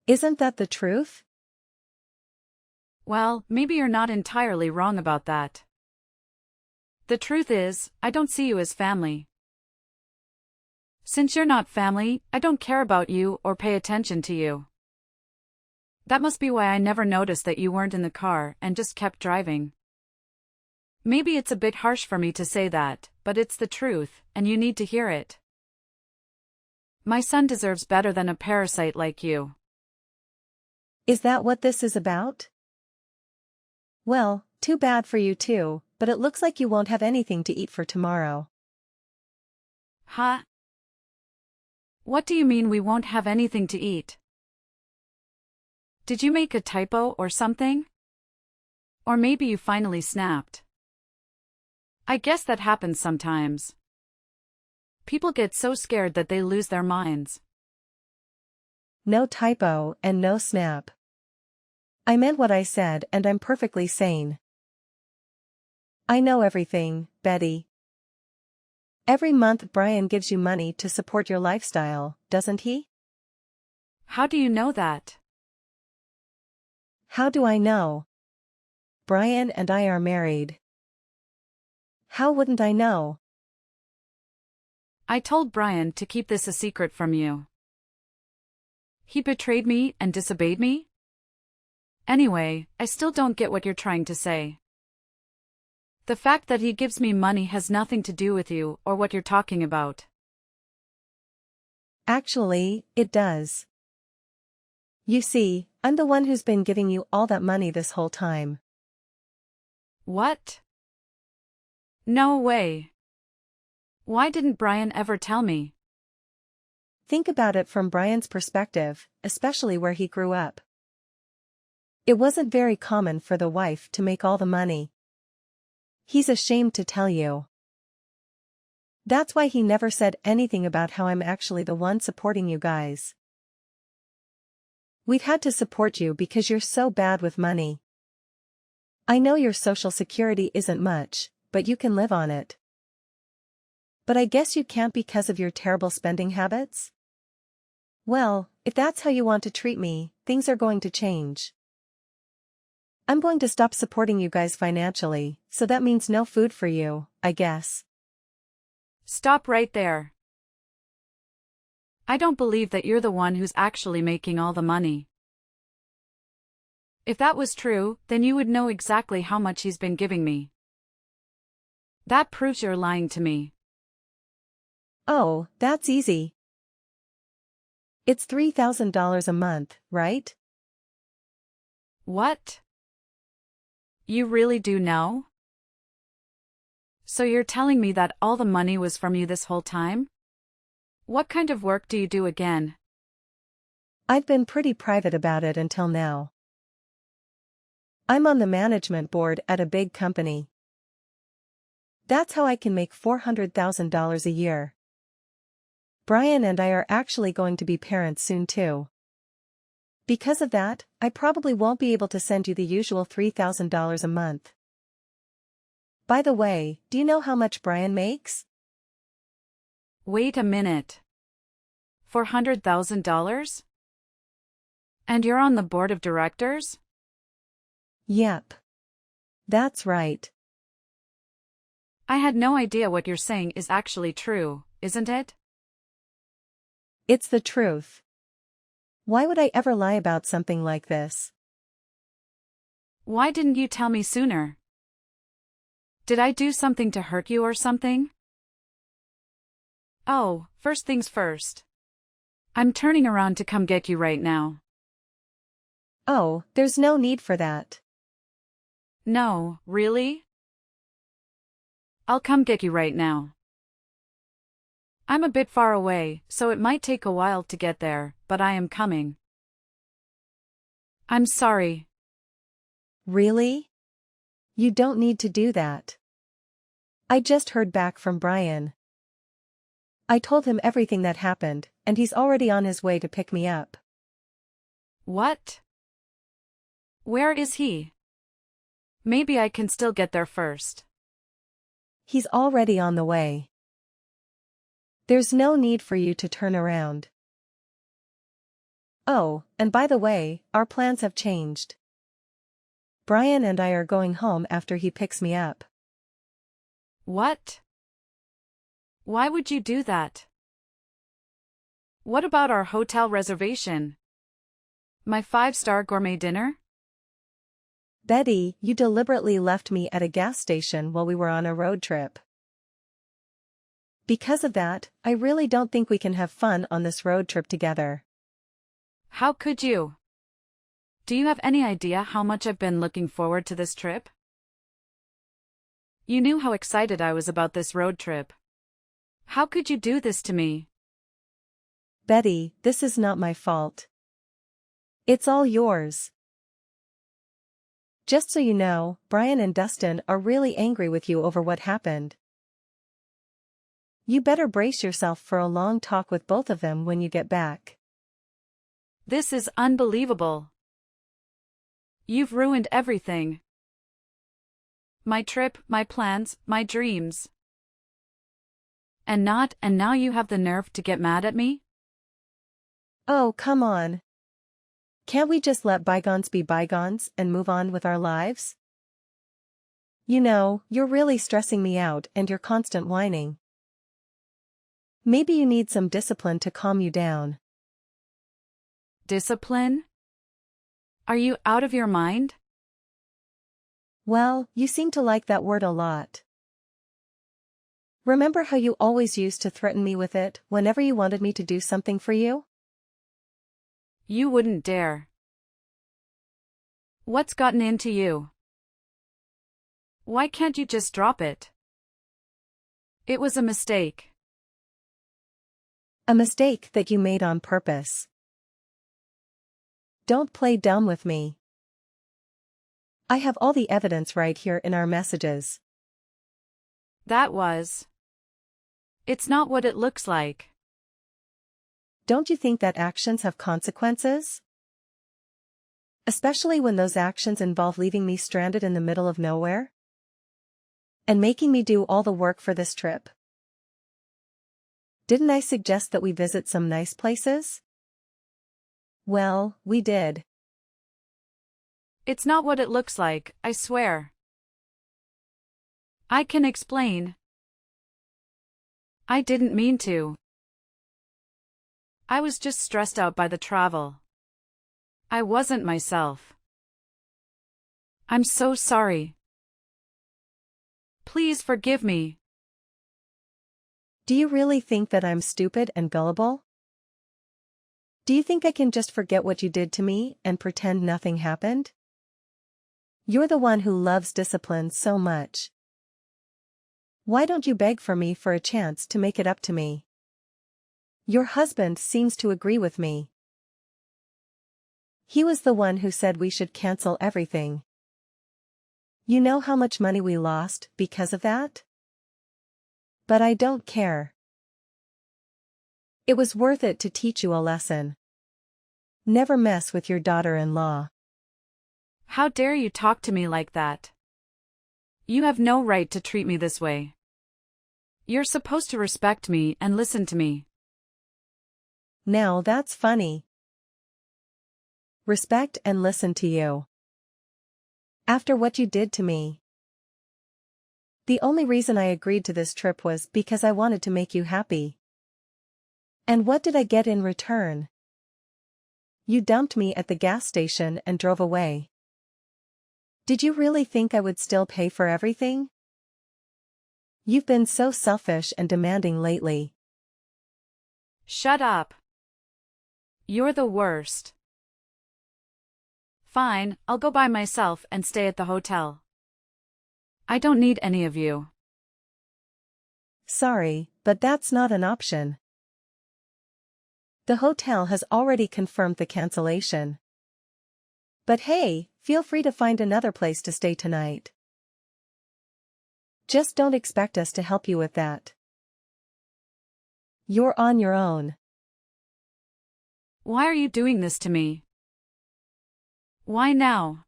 Isn't that the truth? Well, maybe you're not entirely wrong about that. The truth is, I don't see you as family. Since you're not family, I don't care about you or pay attention to you. That must be why I never noticed that you weren't in the car and just kept driving. Maybe it's a bit harsh for me to say that, but it's the truth, and you need to hear it. My son deserves better than a parasite like you. Is that what this is about? Well, too bad for you too, but it looks like you won't have anything to eat for tomorrow. Huh? What do you mean we won't have anything to eat? Did you make a typo or something? Or maybe you finally snapped. I guess that happens sometimes. People get so scared that they lose their minds. No typo and no snap. I meant what I said and I'm perfectly sane. I know everything, Betty. Every month Brian gives you money to support your lifestyle, doesn't he? How do you know that? How do I know? Brian and I are married. How wouldn't I know? I told Brian to keep this a secret from you. He betrayed me and disobeyed me? Anyway, I still don't get what you're trying to say. The fact that he gives me money has nothing to do with you or what you're talking about. Actually, it does. You see, I'm the one who's been giving you all that money this whole time. What? No way. Why didn't Brian ever tell me? think about it from Brian's perspective, especially where he grew up. It wasn't very common for the wife to make all the money. He's ashamed to tell you. That's why he never said anything about how I'm actually the one supporting you guys. We've had to support you because you're so bad with money. I know your social security isn't much, but you can live on it. But I guess you can't because of your terrible spending habits? Well, if that's how you want to treat me, things are going to change. I'm going to stop supporting you guys financially, so that means no food for you, I guess. Stop right there. I don't believe that you're the one who's actually making all the money. If that was true, then you would know exactly how much he's been giving me. That proves you're lying to me. Oh, that's easy. It's $3,000 a month, right? What? You really do know? So you're telling me that all the money was from you this whole time? What kind of work do you do again? I've been pretty private about it until now. I'm on the management board at a big company. That's how I can make $400,000 a year. Brian and I are actually going to be parents soon too. Because of that, I probably won't be able to send you the usual $3,000 a month. By the way, do you know how much Brian makes? Wait a minute. $400,000? And you're on the board of directors? Yep. That's right. I had no idea what you're saying is actually true, isn't it? It's the truth. Why would I ever lie about something like this? Why didn't you tell me sooner? Did I do something to hurt you or something? Oh, first things first. I'm turning around to come get you right now. Oh, there's no need for that. No, really? I'll come get you right now. I'm a bit far away, so it might take a while to get there, but I am coming. I'm sorry. Really? You don't need to do that. I just heard back from Brian. I told him everything that happened, and he's already on his way to pick me up. What? Where is he? Maybe I can still get there first. He's already on the way. There's no need for you to turn around. Oh, and by the way, our plans have changed. Brian and I are going home after he picks me up. What? Why would you do that? What about our hotel reservation? My 5-star gourmet dinner? Betty, you deliberately left me at a gas station while we were on a road trip. Because of that, I really don't think we can have fun on this road trip together. How could you? Do you have any idea how much I've been looking forward to this trip? You knew how excited I was about this road trip. How could you do this to me? Betty, this is not my fault. It's all yours. Just so you know, Brian and Dustin are really angry with you over what happened. You better brace yourself for a long talk with both of them when you get back. This is unbelievable. You've ruined everything. My trip, my plans, my dreams. And now you have the nerve to get mad at me? Oh, come on. Can't we just let bygones be bygones and move on with our lives? You know, you're really stressing me out and you're constant whining. Maybe you need some discipline to calm you down. Discipline? Are you out of your mind? Well, you seem to like that word a lot. Remember how you always used to threaten me with it whenever you wanted me to do something for you? You wouldn't dare. What's gotten into you? Why can't you just drop it? It was a mistake. A mistake that you made on purpose. Don't play dumb with me. I have all the evidence right here in our messages. That was. It's not what it looks like. Don't you think that actions have consequences? Especially when those actions involve leaving me stranded in the middle of nowhere? And making me do all the work for this trip. Didn't I suggest that we visit some nice places? Well, we did. It's not what it looks like, I swear. I can explain. I didn't mean to. I was just stressed out by the travel. I wasn't myself. I'm so sorry. Please forgive me. Do you really think that I'm stupid and gullible? Do you think I can just forget what you did to me and pretend nothing happened? You're the one who loves discipline so much. Why don't you beg for me for a chance to make it up to me? Your husband seems to agree with me. He was the one who said we should cancel everything. You know how much money we lost because of that? But I don't care. It was worth it to teach you a lesson. Never mess with your daughter-in-law. How dare you talk to me like that? You have no right to treat me this way. You're supposed to respect me and listen to me. Now that's funny. Respect and listen to you. After what you did to me. The only reason I agreed to this trip was because I wanted to make you happy. And what did I get in return? You dumped me at the gas station and drove away. Did you really think I would still pay for everything? You've been so selfish and demanding lately. Shut up. You're the worst. Fine, I'll go by myself and stay at the hotel. I don't need any of you. Sorry, but that's not an option. The hotel has already confirmed the cancellation. But hey, feel free to find another place to stay tonight. Just don't expect us to help you with that. You're on your own. Why are you doing this to me? Why now?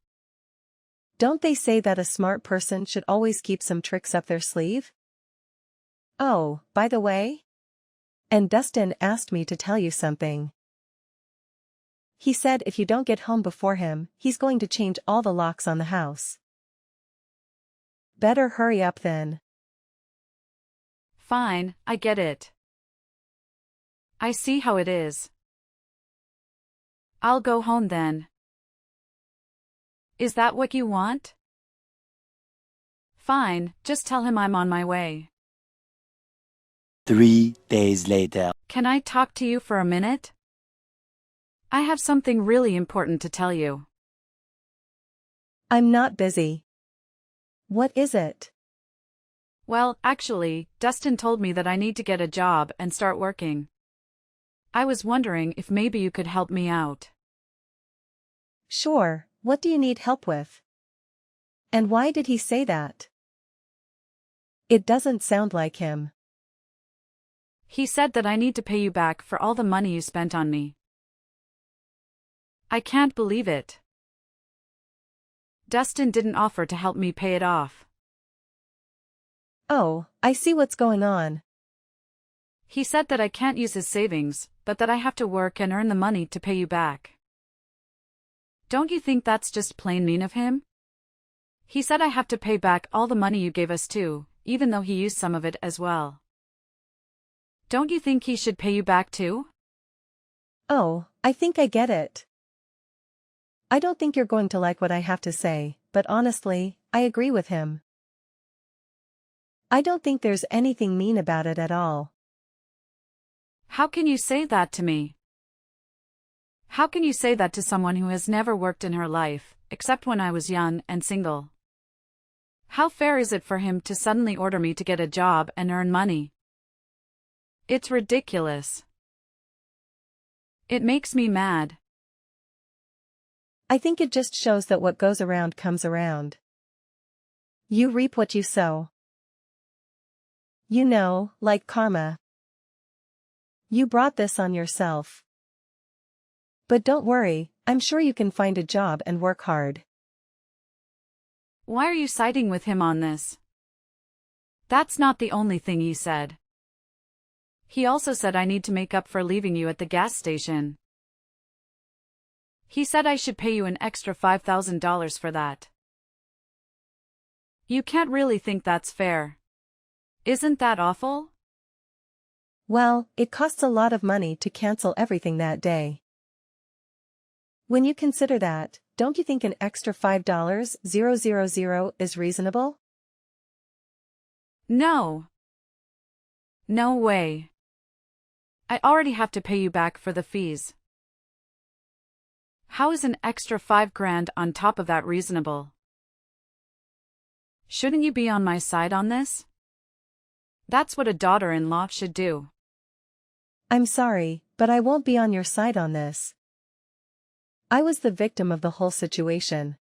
Don't they say that a smart person should always keep some tricks up their sleeve? Oh, by the way? And Dustin asked me to tell you something. He said if you don't get home before him, he's going to change all the locks on the house. Better hurry up then. Fine, I get it. I see how it is. I'll go home then. Is that what you want? Fine, just tell him I'm on my way. 3 days later. Can I talk to you for a minute? I have something really important to tell you. I'm not busy. What is it? Well, actually, Dustin told me that I need to get a job and start working. I was wondering if maybe you could help me out. Sure, what do you need help with? And why did he say that? It doesn't sound like him. He said that I need to pay you back for all the money you spent on me. I can't believe it. Dustin didn't offer to help me pay it off. Oh, I see what's going on. He said that I can't use his savings, but that I have to work and earn the money to pay you back. Don't you think that's just plain mean of him? He said I have to pay back all the money you gave us too, even though he used some of it as well. Don't you think he should pay you back too? Oh, I think I get it. I don't think you're going to like what I have to say, but honestly, I agree with him. I don't think there's anything mean about it at all. How can you say that to me? How can you say that to someone who has never worked in her life, except when I was young and single? How fair is it for him to suddenly order me to get a job and earn money? It's ridiculous. It makes me mad. I think it just shows that what goes around comes around. You reap what you sow. You know, like karma. You brought this on yourself. But don't worry, I'm sure you can find a job and work hard. Why are you siding with him on this? That's not the only thing he said. He also said I need to make up for leaving you at the gas station. He said I should pay you an extra $5,000 for that. You can't really think that's fair. Isn't that awful? Well, it costs a lot of money to cancel everything that day. When you consider that, don't you think an extra $5,000 is reasonable? No. No way. I already have to pay you back for the fees. How is an extra $5,000 on top of that reasonable? Shouldn't you be on my side on this? That's what a daughter-in-law should do. I'm sorry, but I won't be on your side on this. I was the victim of the whole situation.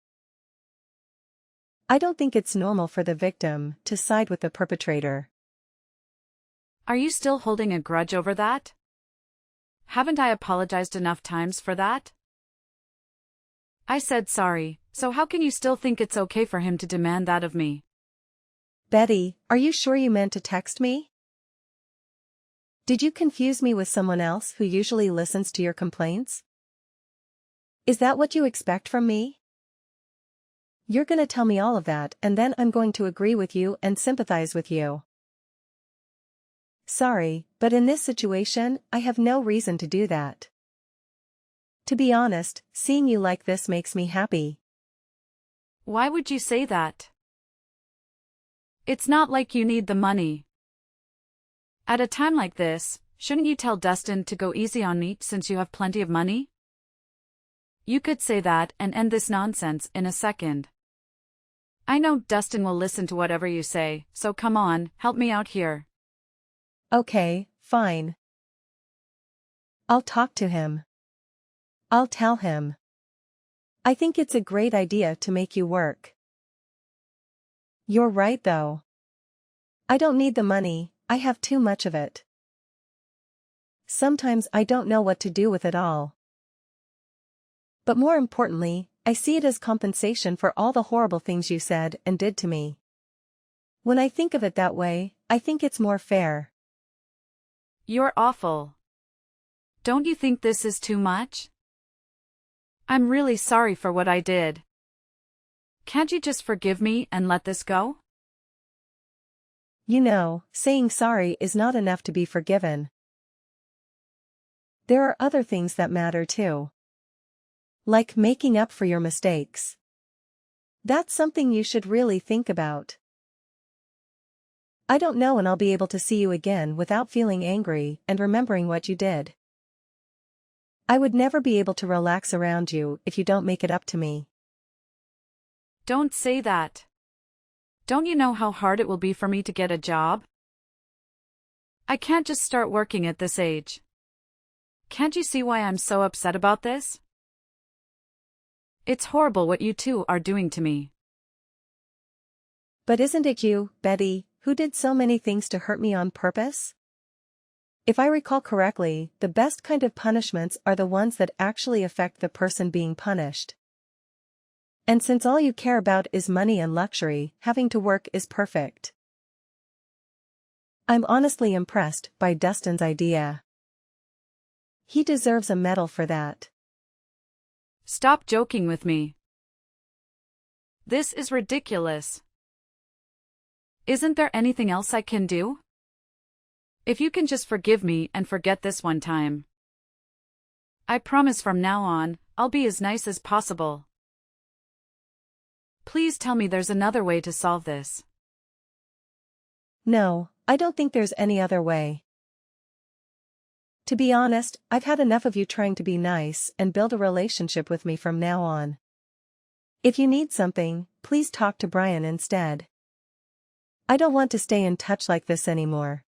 I don't think it's normal for the victim to side with the perpetrator. Are you still holding a grudge over that? Haven't I apologized enough times for that? I said sorry, so how can you still think it's okay for him to demand that of me? Betty, are you sure you meant to text me? Did you confuse me with someone else who usually listens to your complaints? Is that what you expect from me? You're gonna tell me all of that and then I'm going to agree with you and sympathize with you. Sorry, but in this situation, I have no reason to do that. To be honest, seeing you like this makes me happy. Why would you say that? It's not like you need the money. At a time like this, shouldn't you tell Dustin to go easy on me since you have plenty of money? You could say that and end this nonsense in a second. I know Dustin will listen to whatever you say, so come on, help me out here. Okay, fine. I'll talk to him. I'll tell him. I think it's a great idea to make you work. You're right though. I don't need the money, I have too much of it. Sometimes I don't know what to do with it all. But more importantly, I see it as compensation for all the horrible things you said and did to me. When I think of it that way, I think it's more fair. You're awful. Don't you think this is too much? I'm really sorry for what I did. Can't you just forgive me and let this go? You know, saying sorry is not enough to be forgiven. There are other things that matter too. Like making up for your mistakes. That's something you should really think about. I don't know when I'll be able to see you again without feeling angry and remembering what you did. I would never be able to relax around you if you don't make it up to me. Don't say that. Don't you know how hard it will be for me to get a job? I can't just start working at this age. Can't you see why I'm so upset about this? It's horrible what you two are doing to me. But isn't it you, Betty, who did so many things to hurt me on purpose? If I recall correctly, the best kind of punishments are the ones that actually affect the person being punished. And since all you care about is money and luxury, having to work is perfect. I'm honestly impressed by Dustin's idea. He deserves a medal for that. Stop joking with me. This is ridiculous. Isn't there anything else I can do? If you can just forgive me and forget this one time. I promise from now on, I'll be as nice as possible. Please tell me there's another way to solve this. No, I don't think there's any other way. To be honest, I've had enough of you trying to be nice and build a relationship with me from now on. If you need something, please talk to Brian instead. I don't want to stay in touch like this anymore.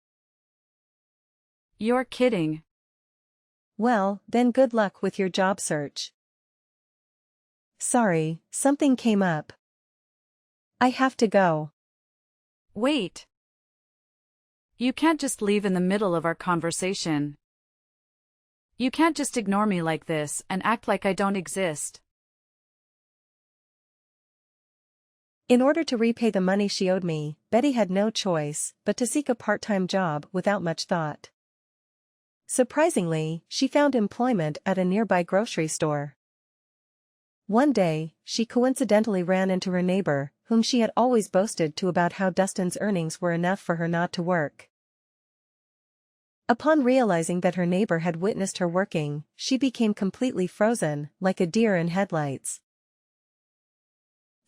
You're kidding. Well, then good luck with your job search. Sorry, something came up. I have to go. Wait. You can't just leave in the middle of our conversation. You can't just ignore me like this and act like I don't exist. In order to repay the money she owed me, Betty had no choice but to seek a part-time job without much thought. Surprisingly, she found employment at a nearby grocery store. One day, she coincidentally ran into her neighbor, whom she had always boasted to about how Dustin's earnings were enough for her not to work. Upon realizing that her neighbor had witnessed her working, she became completely frozen, like a deer in headlights.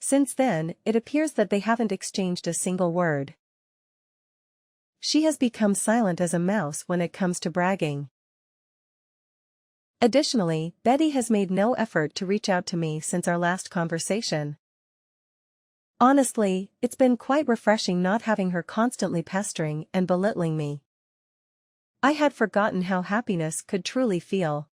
Since then, it appears that they haven't exchanged a single word. She has become silent as a mouse when it comes to bragging. Additionally, Betty has made no effort to reach out to me since our last conversation. Honestly, it's been quite refreshing not having her constantly pestering and belittling me. I had forgotten how happiness could truly feel.